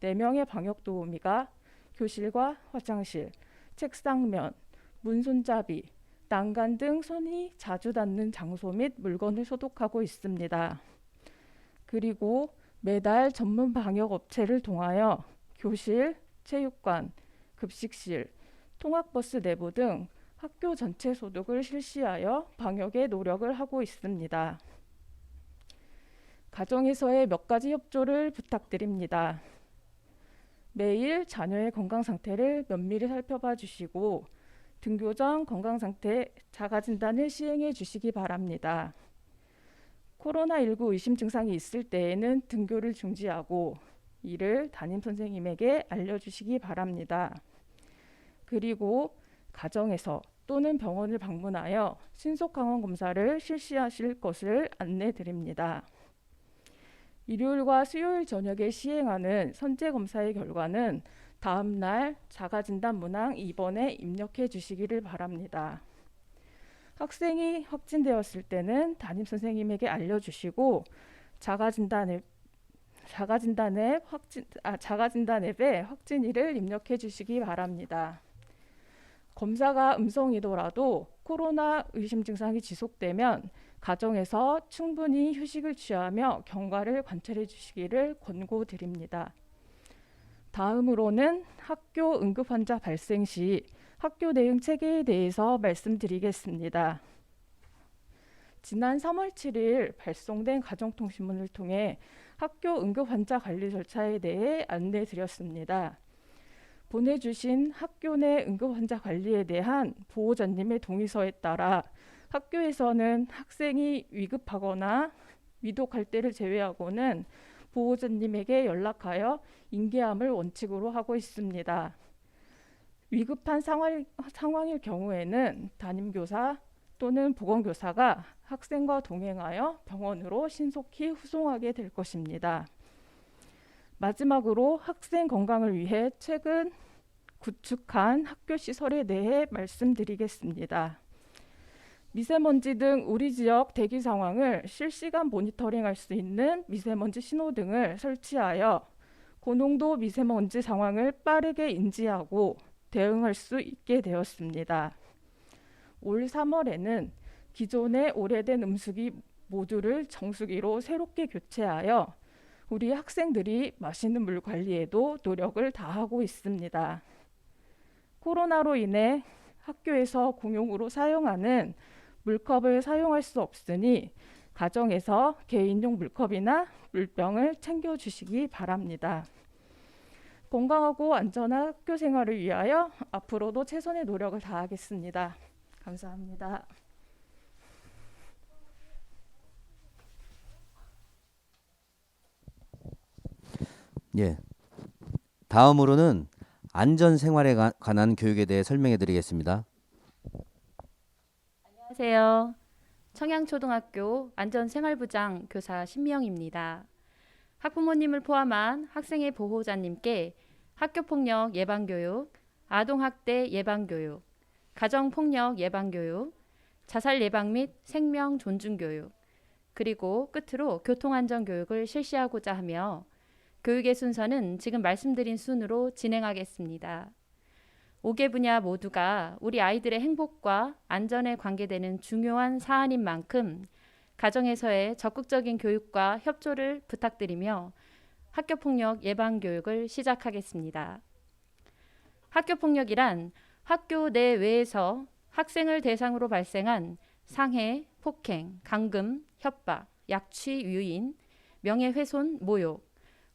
4명의 방역 도우미가 교실과 화장실, 책상면, 문 손잡이, 난간 등 손이 자주 닿는 장소 및 물건을 소독하고 있습니다. 그리고 매달 전문 방역 업체를 통하여 교실, 체육관, 급식실, 통학버스 내부 등 학교 전체 소독을 실시하여 방역에 노력을 하고 있습니다. 가정에서의 몇 가지 협조를 부탁드립니다. 매일 자녀의 건강 상태를 면밀히 살펴봐 주시고 등교 전 건강 상태 자가 진단을 시행해 주시기 바랍니다. 코로나19 의심 증상이 있을 때에는 등교를 중지하고 이를 담임 선생님에게 알려주시기 바랍니다. 그리고 가정에서 또는 병원을 방문하여 신속 항원 검사를 실시하실 것을 안내 드립니다. 일요일과 수요일 저녁에 시행하는 선제 검사의 결과는 다음 날 자가진단 문항 2번에 입력해 주시기를 바랍니다. 학생이 확진되었을 때는 담임 선생님에게 알려주시고 자가진단 앱에 확진일을 입력해 주시기 바랍니다. 검사가 음성이더라도 코로나 의심 증상이 지속되면 가정에서 충분히 휴식을 취하며 경과를 관찰해 주시기를 권고드립니다. 다음으로는 학교 응급환자 발생 시 학교 대응 체계에 대해서 말씀드리겠습니다. 지난 3월 7일 발송된 가정통신문을 통해 학교 응급환자 관리 절차에 대해 안내드렸습니다. 보내주신 학교 내 응급환자 관리에 대한 보호자님의 동의서에 따라 학교에서는 학생이 위급하거나 위독할 때를 제외하고는 보호자님에게 연락하여 인계함을 원칙으로 하고 있습니다. 위급한 상황일 경우에는 담임교사 또는 보건교사가 학생과 동행하여 병원으로 신속히 후송하게 될 것입니다. 마지막으로 학생 건강을 위해 최근 구축한 학교 시설에 대해 말씀드리겠습니다. 미세먼지 등 우리 지역 대기 상황을 실시간 모니터링할 수 있는 미세먼지 신호등을 설치하여 고농도 미세먼지 상황을 빠르게 인지하고 대응할 수 있게 되었습니다. 올 3월에는 기존의 오래된 음수기 모두를 정수기로 새롭게 교체하여 우리 학생들이 마시는 물 관리에도 노력을 다하고 있습니다. 코로나로 인해 학교에서 공용으로 사용하는 물컵을 사용할 수 없으니 가정에서 개인용 물컵이나 물병을 챙겨주시기 바랍니다. 건강하고 안전한 학교 생활을 위하여 앞으로도 최선의 노력을 다하겠습니다. 감사합니다. 예. 다음으로는 안전생활에 관한 교육에 대해 설명해 드리겠습니다. 안녕하세요. 청양초등학교 안전생활부장 교사 신미영입니다. 학부모님을 포함한 학생의 보호자님께 학교폭력 예방교육, 아동학대 예방교육, 가정폭력 예방교육, 자살 예방 및 생명 존중교육, 그리고 끝으로 교통안전교육을 실시하고자 하며 교육의 순서는 지금 말씀드린 순으로 진행하겠습니다. 5개 분야 모두가 우리 아이들의 행복과 안전에 관계되는 중요한 사안인 만큼 가정에서의 적극적인 교육과 협조를 부탁드리며 학교폭력 예방교육을 시작하겠습니다. 학교폭력이란 학교 내외에서 학생을 대상으로 발생한 상해, 폭행, 감금, 협박, 약취, 유인, 명예훼손, 모욕,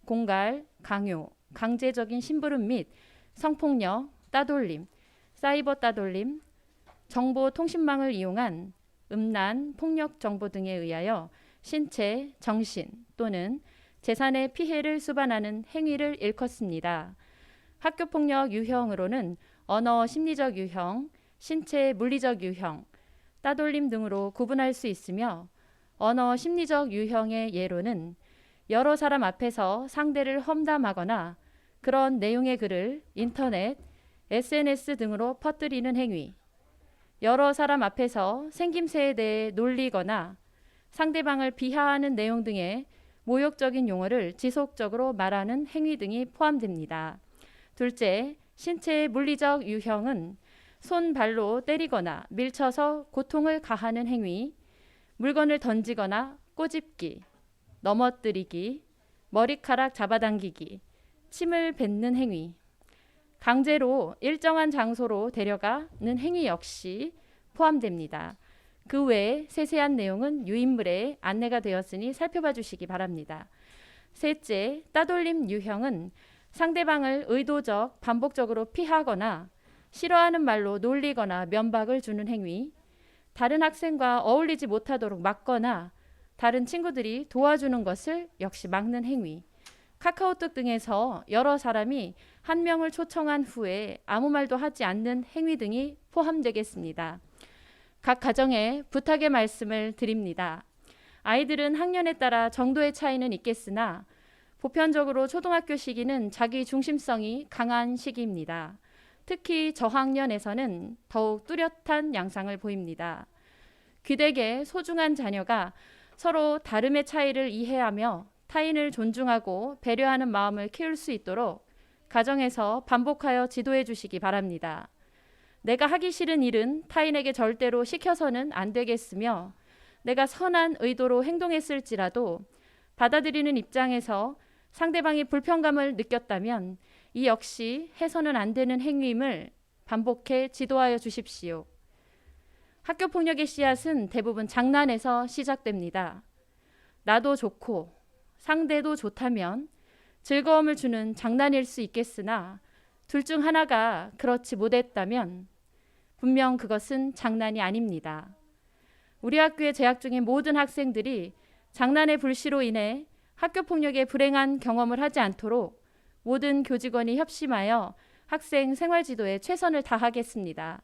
공갈, 강요, 강제적인 심부름 및 성폭력, 따돌림, 사이버 따돌림, 정보통신망을 이용한 음란, 폭력 정보 등에 의하여 신체, 정신 또는 재산의 피해를 수반하는 행위를 일컫습니다. 학교폭력 유형으로는 언어 심리적 유형, 신체 물리적 유형, 따돌림 등으로 구분할 수 있으며 언어 심리적 유형의 예로는 여러 사람 앞에서 상대를 험담하거나 그런 내용의 글을 인터넷, SNS 등으로 퍼뜨리는 행위, 여러 사람 앞에서 생김새에 대해 놀리거나 상대방을 비하하는 내용 등의 모욕적인 용어를 지속적으로 말하는 행위 등이 포함됩니다. 둘째, 신체의 물리적 유형은 손, 발로 때리거나 밀쳐서 고통을 가하는 행위, 물건을 던지거나 꼬집기, 넘어뜨리기, 머리카락 잡아당기기, 침을 뱉는 행위, 강제로 일정한 장소로 데려가는 행위 역시 포함됩니다. 그 외에 세세한 내용은 유인물에 안내가 되었으니 살펴봐 주시기 바랍니다. 셋째, 따돌림 유형은 상대방을 의도적, 반복적으로 피하거나 싫어하는 말로 놀리거나 면박을 주는 행위, 다른 학생과 어울리지 못하도록 막거나 다른 친구들이 도와주는 것을 역시 막는 행위, 카카오톡 등에서 여러 사람이 한 명을 초청한 후에 아무 말도 하지 않는 행위 등이 포함되겠습니다. 각 가정에 부탁의 말씀을 드립니다. 아이들은 학년에 따라 정도의 차이는 있겠으나 보편적으로 초등학교 시기는 자기 중심성이 강한 시기입니다. 특히 저학년에서는 더욱 뚜렷한 양상을 보입니다. 귀되게 소중한 자녀가 서로 다름의 차이를 이해하며 타인을 존중하고 배려하는 마음을 키울 수 있도록 가정에서 반복하여 지도해 주시기 바랍니다. 내가 하기 싫은 일은 타인에게 절대로 시켜서는 안 되겠으며 내가 선한 의도로 행동했을지라도 받아들이는 입장에서 상대방이 불편감을 느꼈다면 이 역시 해서는 안 되는 행위임을 반복해 지도하여 주십시오. 학교 폭력의 씨앗은 대부분 장난에서 시작됩니다. 나도 좋고 상대도 좋다면 즐거움을 주는 장난일 수 있겠으나 둘 중 하나가 그렇지 못했다면 분명 그것은 장난이 아닙니다. 우리 학교에 재학 중인 모든 학생들이 장난의 불씨로 인해 학교 폭력의 불행한 경험을 하지 않도록 모든 교직원이 협심하여 학생 생활지도에 최선을 다하겠습니다.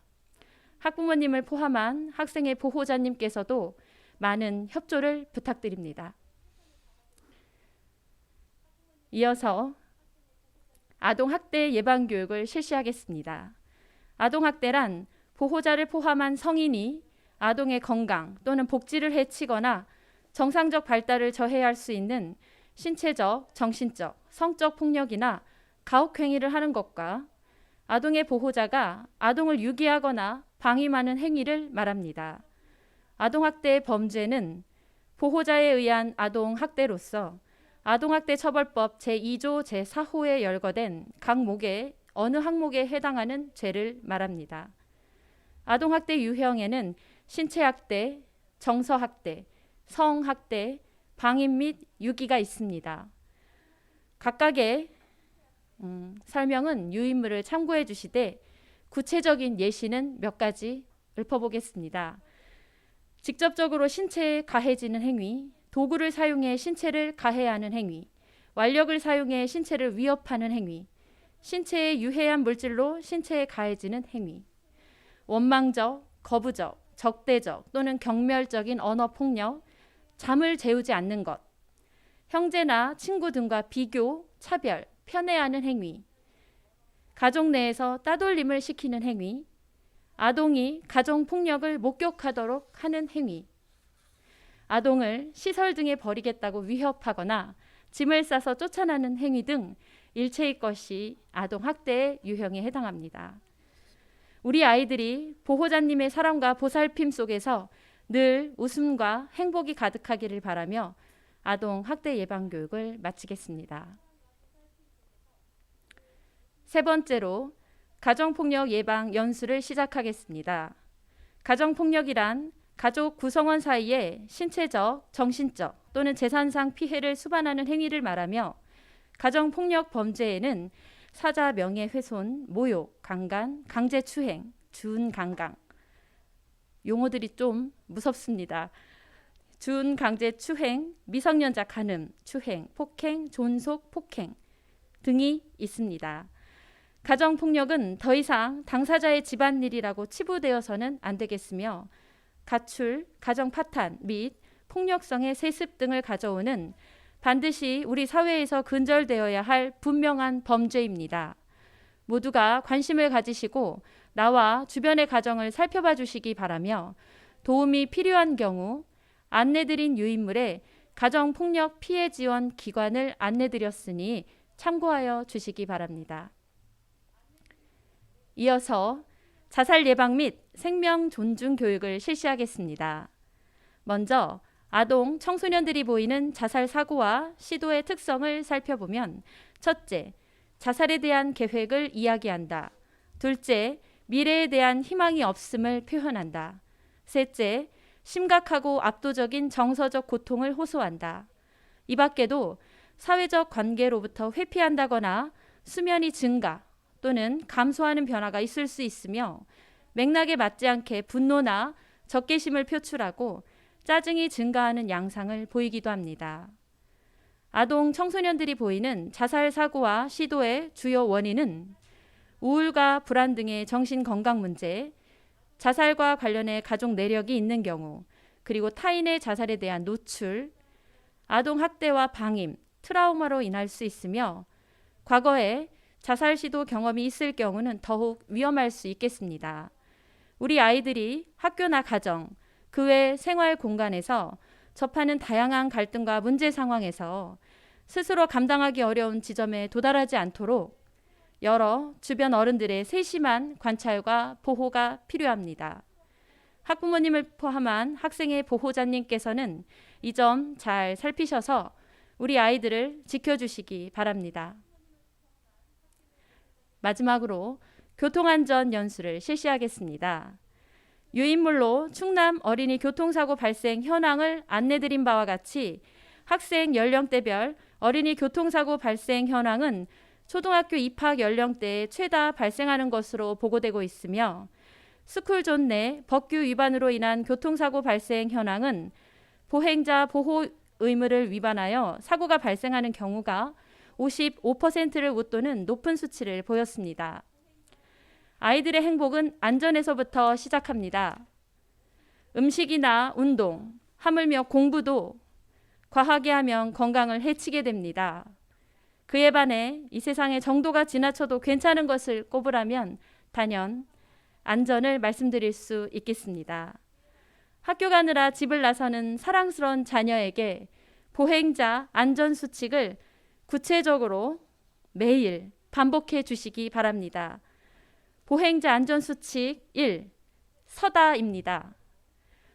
학부모님을 포함한 학생의 보호자님께서도 많은 협조를 부탁드립니다. 이어서 아동학대 예방교육을 실시하겠습니다. 아동학대란 보호자를 포함한 성인이 아동의 건강 또는 복지를 해치거나 정상적 발달을 저해할 수 있는 신체적, 정신적, 성적 폭력이나 가혹행위를 하는 것과 아동의 보호자가 아동을 유기하거나 방임하는 행위를 말합니다. 아동학대의 범죄는 보호자에 의한 아동학대로서 아동학대처벌법 제2조 제4호에 열거된 각 목의 어느 항목에 해당하는 죄를 말합니다. 아동학대 유형에는 신체학대, 정서학대, 성학대, 방임 및 유기가 있습니다. 각각의 설명은 유인물을 참고해 주시되 구체적인 예시는 몇 가지 읊어보겠습니다. 직접적으로 신체에 가해지는 행위, 도구를 사용해 신체를 가해하는 행위, 완력을 사용해 신체를 위협하는 행위, 신체에 유해한 물질로 신체에 가해지는 행위, 원망적, 거부적, 적대적 또는 경멸적인 언어폭력, 잠을 재우지 않는 것, 형제나 친구 등과 비교, 차별, 편애하는 행위, 가족 내에서 따돌림을 시키는 행위, 아동이 가정폭력을 목격하도록 하는 행위, 아동을 시설 등에 버리겠다고 위협하거나 짐을 싸서 쫓아나는 행위 등 일체의 것이 아동학대의 유형에 해당합니다. 우리 아이들이 보호자님의 사랑과 보살핌 속에서 늘 웃음과 행복이 가득하기를 바라며 아동학대 예방교육을 마치겠습니다. 세 번째로 가정폭력 예방 연수를 시작하겠습니다. 가정폭력이란 가족 구성원 사이에 신체적, 정신적 또는 재산상 피해를 수반하는 행위를 말하며 가정폭력 범죄에는 사자 명예훼손, 모욕, 강간, 강제추행, 준강강 용어들이 좀 무섭습니다. 준강제추행, 미성년자 간음, 추행, 폭행, 존속, 폭행 등이 있습니다. 가정폭력은 더 이상 당사자의 집안일이라고 치부되어서는 안 되겠으며 가출, 가정 파탄 및 폭력성의 세습 등을 가져오는 반드시 우리 사회에서 근절되어야 할 분명한 범죄입니다. 모두가 관심을 가지시고 나와 주변의 가정을 살펴봐 주시기 바라며 도움이 필요한 경우 안내드린 유인물에 가정폭력 피해 지원 기관을 안내드렸으니 참고하여 주시기 바랍니다. 이어서 자살 예방 및 생명 존중 교육을 실시하겠습니다. 먼저 아동, 청소년들이 보이는 자살 사고와 시도의 특성을 살펴보면 첫째, 자살에 대한 계획을 이야기한다. 둘째, 미래에 대한 희망이 없음을 표현한다. 셋째, 심각하고 압도적인 정서적 고통을 호소한다. 이 밖에도 사회적 관계로부터 회피한다거나 수면이 증가 또는 감소하는 변화가 있을 수 있으며 맥락에 맞지 않게 분노나 적개심을 표출하고 짜증이 증가하는 양상을 보이기도 합니다. 아동, 청소년들이 보이는 자살 사고와 시도의 주요 원인은 우울과 불안 등의 정신건강 문제, 자살과 관련해 가족 내력이 있는 경우, 그리고 타인의 자살에 대한 노출, 아동 학대와 방임, 트라우마로 인할 수 있으며 과거에 자살 시도 경험이 있을 경우는 더욱 위험할 수 있겠습니다. 우리 아이들이 학교나 가정, 그 외 생활 공간에서 접하는 다양한 갈등과 문제 상황에서 스스로 감당하기 어려운 지점에 도달하지 않도록 여러 주변 어른들의 세심한 관찰과 보호가 필요합니다. 학부모님을 포함한 학생의 보호자님께서는 이 점 잘 살피셔서 우리 아이들을 지켜주시기 바랍니다. 마지막으로 교통안전 연수를 실시하겠습니다. 유인물로 충남 어린이 교통사고 발생 현황을 안내드린 바와 같이 학생 연령대별 어린이 교통사고 발생 현황은 초등학교 입학 연령대에 최다 발생하는 것으로 보고되고 있으며 스쿨존 내 법규 위반으로 인한 교통사고 발생 현황은 보행자 보호 의무를 위반하여 사고가 발생하는 경우가 55%를 웃도는 높은 수치를 보였습니다. 아이들의 행복은 안전에서부터 시작합니다. 음식이나 운동, 하물며 공부도 과하게 하면 건강을 해치게 됩니다. 그에 반해 이 세상에 정도가 지나쳐도 괜찮은 것을 꼽으라면 단연 안전을 말씀드릴 수 있겠습니다. 학교 가느라 집을 나서는 사랑스러운 자녀에게 보행자 안전수칙을 구체적으로 매일 반복해 주시기 바랍니다. 보행자 안전수칙 1. 서다입니다.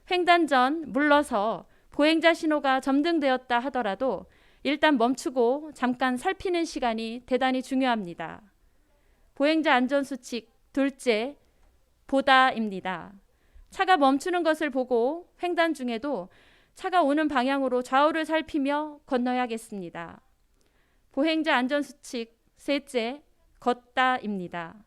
횡단 전 물러서 보행자 신호가 점등되었다 하더라도 일단 멈추고 잠깐 살피는 시간이 대단히 중요합니다. 보행자 안전수칙 둘째, 보다입니다. 차가 멈추는 것을 보고 횡단 중에도 차가 오는 방향으로 좌우를 살피며 건너야겠습니다. 보행자 안전수칙 셋째, 걷다입니다.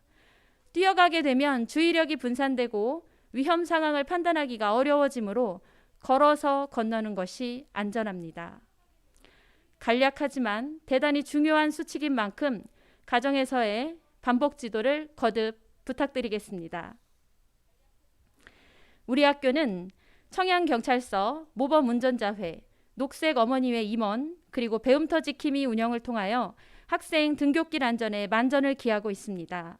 뛰어가게 되면 주의력이 분산되고 위험 상황을 판단하기가 어려워지므로 걸어서 건너는 것이 안전합니다. 간략하지만 대단히 중요한 수칙인 만큼 가정에서의 반복 지도를 거듭 부탁드리겠습니다. 우리 학교는 청양경찰서 모범운전자회, 녹색어머니회 임원, 그리고 배움터 지킴이 운영을 통하여 학생 등굣길 안전에 만전을 기하고 있습니다.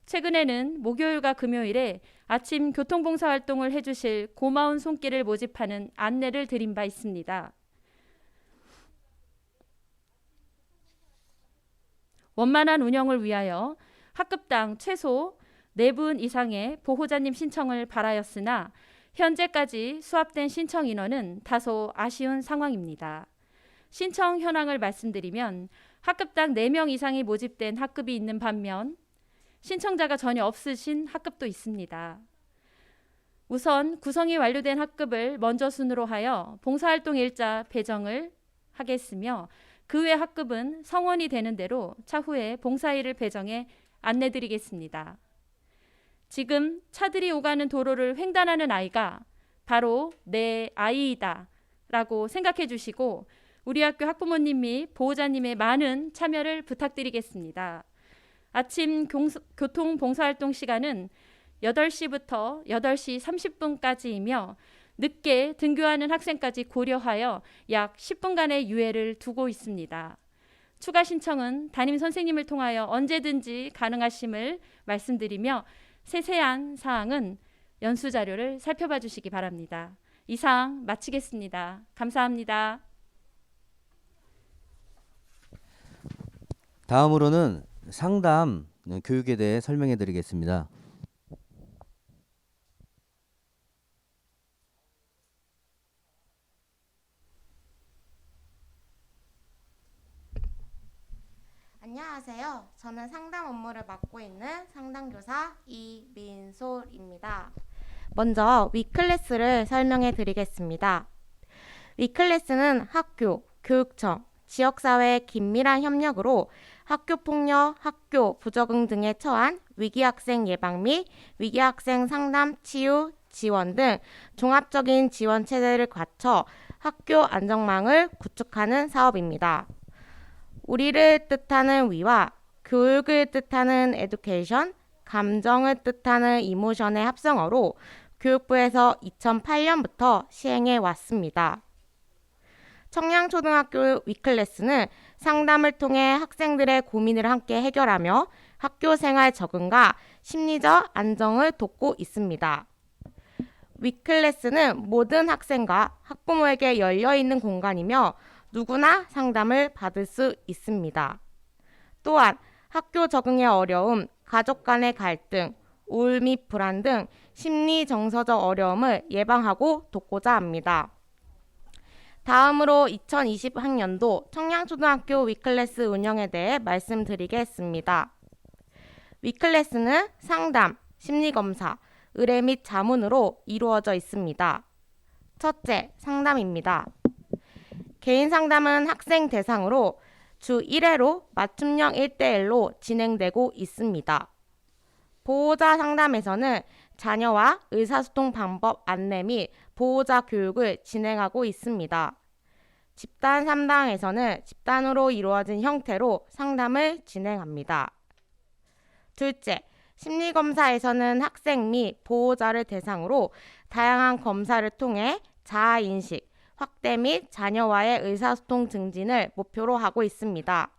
최근에는 목요일과 금요일에 아침 교통봉사활동을 해주실 고마운 손길을 모집하는 안내를 드린 바 있습니다. 원만한 운영을 위하여 학급당 최소 4분 이상의 보호자님 신청을 바라였으나 현재까지 수합된 신청 인원은 다소 아쉬운 상황입니다. 신청 현황을 말씀드리면 학급당 4명 이상이 모집된 학급이 있는 반면 신청자가 전혀 없으신 학급도 있습니다. 우선 구성이 완료된 학급을 먼저 순으로 하여 봉사활동 일자 배정을 하겠으며 그 외 학급은 성원이 되는 대로 차후에 봉사일을 배정해 안내드리겠습니다. 지금 차들이 오가는 도로를 횡단하는 아이가 바로 내 아이이다 라고 생각해 주시고 우리 학교 학부모님 및 보호자님의 많은 참여를 부탁드리겠습니다. 아침 교통 봉사활동 시간은 8시부터 8시 30분까지이며 늦게 등교하는 학생까지 고려하여 약 10분간의 유예를 두고 있습니다. 추가 신청은 담임 선생님을 통하여 언제든지 가능하심을 말씀드리며 세세한 사항은 연수 자료를 살펴봐 주시기 바랍니다. 이상 마치겠습니다. 감사합니다. 다음으로는 상담 교육에 대해 설명해 드리겠습니다. 안녕하세요. 저는 상담 업무를 맡고 있는 상담교사 이민솔입니다. 먼저 위클래스를 설명해 드리겠습니다. 위클래스는 학교, 교육청, 지역사회의 긴밀한 협력으로 학교폭력, 학교 부적응 등에 처한 위기학생 예방 및 위기학생 상담, 치유, 지원 등 종합적인 지원 체제를 갖춰 학교 안전망을 구축하는 사업입니다. 우리를 뜻하는 위와 교육을 뜻하는 에듀케이션, 감정을 뜻하는 이모션의 합성어로 교육부에서 2008년부터 시행해 왔습니다. 청량초등학교 위클래스는 상담을 통해 학생들의 고민을 함께 해결하며 학교 생활 적응과 심리적 안정을 돕고 있습니다. 위클래스는 모든 학생과 학부모에게 열려있는 공간이며 누구나 상담을 받을 수 있습니다. 또한 학교 적응의 어려움, 가족 간의 갈등, 우울 및 불안 등 심리 정서적 어려움을 예방하고 돕고자 합니다. 다음으로 2020학년도 청량초등학교 위클래스 운영에 대해 말씀드리겠습니다. 위클래스는 상담, 심리검사, 의뢰 및 자문으로 이루어져 있습니다. 첫째, 상담입니다. 개인 상담은 학생 대상으로 주 1회로 맞춤형 1대1로 진행되고 있습니다. 보호자 상담에서는 자녀와 의사소통 방법 안내 및 보호자 교육을 진행하고 있습니다. 집단 상담에서는 집단으로 이루어진 형태로 상담을 진행합니다. 둘째, 심리검사에서는 학생 및 보호자를 대상으로 다양한 검사를 통해 자아인식, 확대 및 자녀와의 의사소통 증진을 목표로 하고 있습니다.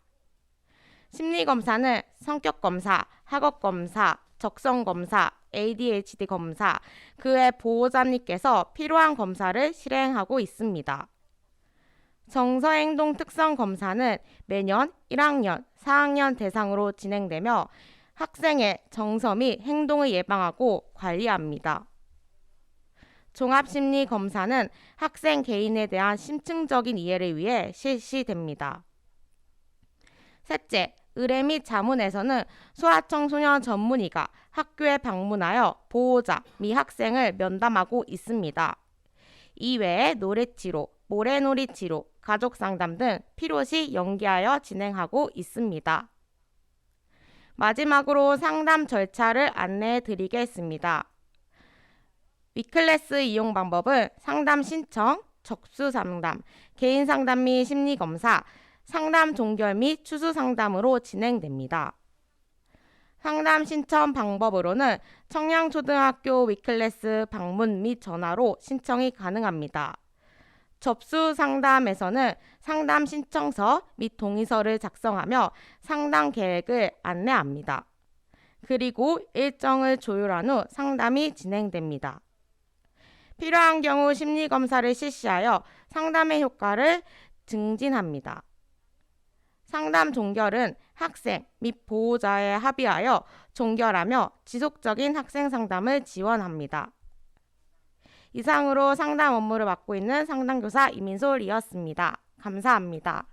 심리검사는 성격검사, 학업검사, 적성검사, ADHD 검사, 그의 보호자님께서 필요한 검사를 실행하고 있습니다. 정서행동 특성 검사는 매년 1학년, 4학년 대상으로 진행되며 학생의 정서 및 행동을 예방하고 관리합니다. 종합심리검사는 학생 개인에 대한 심층적인 이해를 위해 실시됩니다. 셋째, 의뢰 및 자문에서는 소아청소년 전문의가 학교에 방문하여 보호자 및 학생을 면담하고 있습니다. 이외에 노래치료, 모래놀이 치료, 가족상담 등 필요시 연계하여 진행하고 있습니다. 마지막으로 상담 절차를 안내해 드리겠습니다. 위클래스 이용 방법은 상담 신청, 접수 상담, 개인 상담 및 심리 검사, 상담 종결 및 추수 상담으로 진행됩니다. 상담 신청 방법으로는 청량초등학교 위클래스 방문 및 전화로 신청이 가능합니다. 접수 상담에서는 상담 신청서 및 동의서를 작성하며 상담 계획을 안내합니다. 그리고 일정을 조율한 후 상담이 진행됩니다. 필요한 경우 심리검사를 실시하여 상담의 효과를 증진합니다. 상담 종결은 학생 및 보호자에 합의하여 종결하며 지속적인 학생 상담을 지원합니다. 이상으로 상담 업무를 맡고 있는 상담교사 이민솔이었습니다. 감사합니다.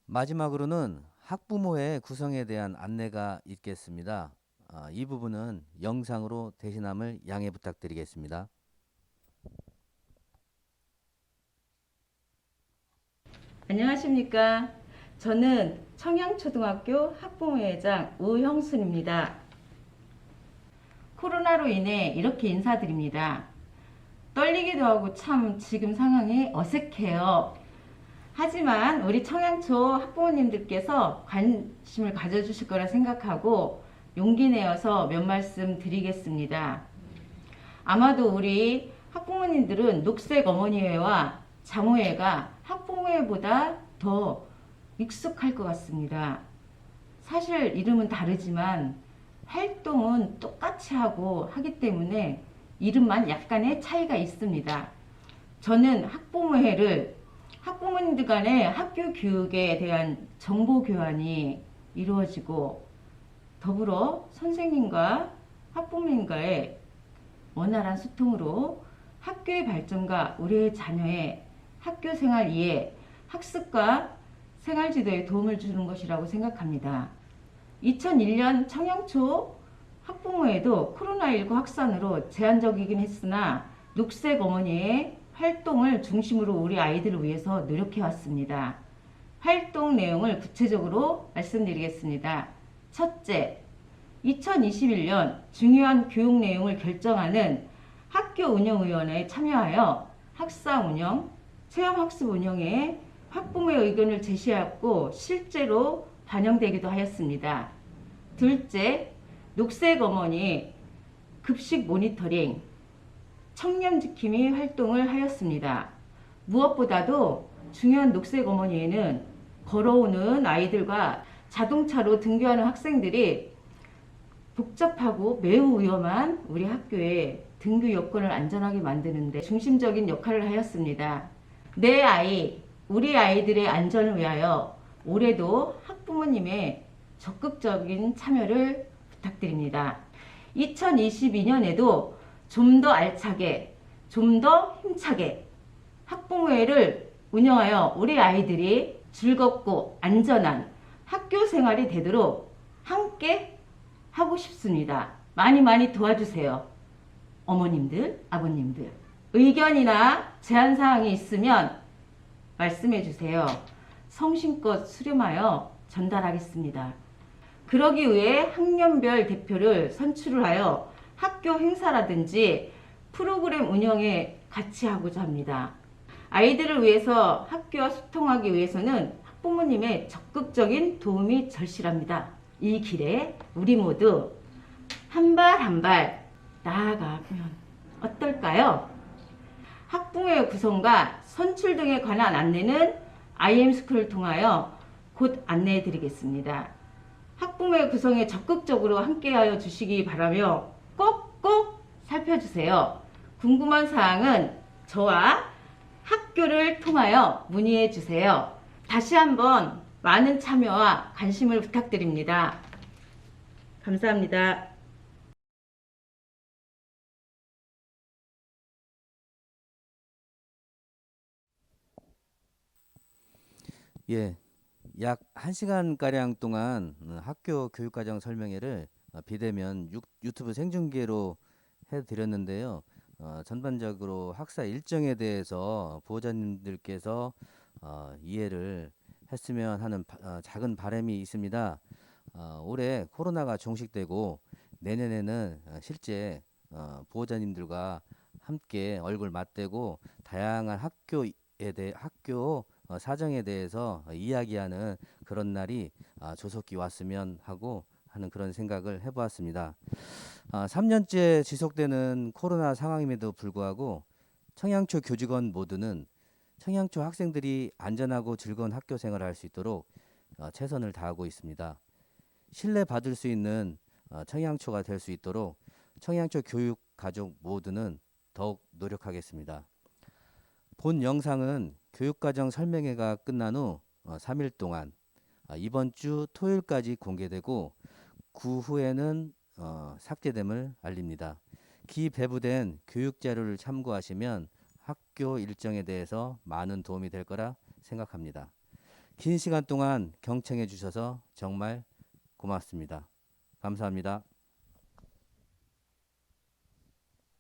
마지막으로는 학부모의 구성에 대한 안내가 있겠습니다. 이 부분은 영상으로 대신함을 양해 부탁드리겠습니다. 안녕하십니까. 저는 청양초등학교 학부모회장 우형순입니다. 코로나로 인해 이렇게 인사드립니다. 떨리기도 하고 참 지금 상황이 어색해요. 하지만 우리 청양초 학부모님들께서 관심을 가져주실 거라 생각하고 용기 내어서 몇 말씀 드리겠습니다. 아마도 우리 학부모님들은 녹색 어머니회와 장호회가 학부모회보다 더 익숙할 것 같습니다. 사실 이름은 다르지만 활동은 똑같이 하기 때문에 이름만 약간의 차이가 있습니다. 저는 학부모회를 학부모님들 간의 학교 교육에 대한 정보 교환이 이루어지고 더불어 선생님과 학부모님과의 원활한 소통으로 학교의 발전과 우리의 자녀의 학교 생활 이해, 학습과 생활 지도에 도움을 주는 것이라고 생각합니다. 2001년 청양초 학부모회도 코로나19 확산으로 제한적이긴 했으나 녹색 어머니의 활동을 중심으로 우리 아이들을 위해서 노력해 왔습니다. 활동 내용을 구체적으로 말씀드리겠습니다. 첫째, 2021년 중요한 교육 내용을 결정하는 학교운영위원회에 참여하여 학상 운영, 체험학습 운영에 학부모의 의견을 제시하고 실제로 반영되기도 하였습니다. 둘째, 녹색 어머니 급식 모니터링, 청년 지킴이 활동을 하였습니다. 무엇보다도 중요한 녹색 어머니에는 걸어오는 아이들과 자동차로 등교하는 학생들이 복잡하고 매우 위험한 우리 학교의 등교 여건을 안전하게 만드는 데 중심적인 역할을 하였습니다. 내 아이, 우리 아이들의 안전을 위하여 올해도 학부모님의 적극적인 참여를 부탁드립니다. 2022년에도 좀 더 알차게, 좀 더 힘차게 학부모회를 운영하여 우리 아이들이 즐겁고 안전한 학교 생활이 되도록 함께 하고 싶습니다. 많이 도와주세요. 어머님들, 아버님들. 의견이나 제안사항이 있으면 말씀해 주세요. 성심껏 수렴하여 전달하겠습니다. 그러기 위해 학년별 대표를 선출을 하여 학교 행사라든지 프로그램 운영에 같이 하고자 합니다. 아이들을 위해서 학교와 소통하기 위해서는 학부모님의 적극적인 도움이 절실합니다. 이 길에 우리 모두 한 발 한 발 나아가면 어떨까요? 학부모의 구성과 선출 등에 관한 안내는 IM스쿨을 통하여 곧 안내해 드리겠습니다. 학부모의 구성에 적극적으로 함께하여 주시기 바라며 꼭꼭 살펴주세요. 궁금한 사항은 저와 학교를 통하여 문의해 주세요. 다시 한번 많은 참여와 관심을 부탁드립니다. 감사합니다. 예, 약 1시간가량 동안 학교 교육과정 설명회를 비대면 유튜브 생중계로 해드렸는데요. 전반적으로 학사 일정에 대해서 보호자님들께서 이해를 했으면 하는 작은 바람이 있습니다. 올해 코로나가 종식되고 내년에는 실제 보호자님들과 함께 얼굴 맞대고 다양한 학교 사정에 대해서 이야기하는 그런 날이 조속히 왔으면 하는 그런 생각을 해보았습니다. 3년째 지속되는 코로나 상황임에도 불구하고 청양초 교직원 모두는 청양초 학생들이 안전하고 즐거운 학교 생활을 할 수 있도록 최선을 다하고 있습니다. 신뢰받을 수 있는 청양초가 될 수 있도록 청양초 교육 가족 모두는 더욱 노력하겠습니다. 본 영상은 교육과정 설명회가 끝난 후 3일 동안 이번 주 토요일까지 공개되고 그 후에는 삭제됨을 알립니다. 기배부된 교육자료를 참고하시면 학교 일정에 대해서 많은 도움이 될 거라 생각합니다. 긴 시간 동안 경청해 주셔서 정말 고맙습니다. 감사합니다.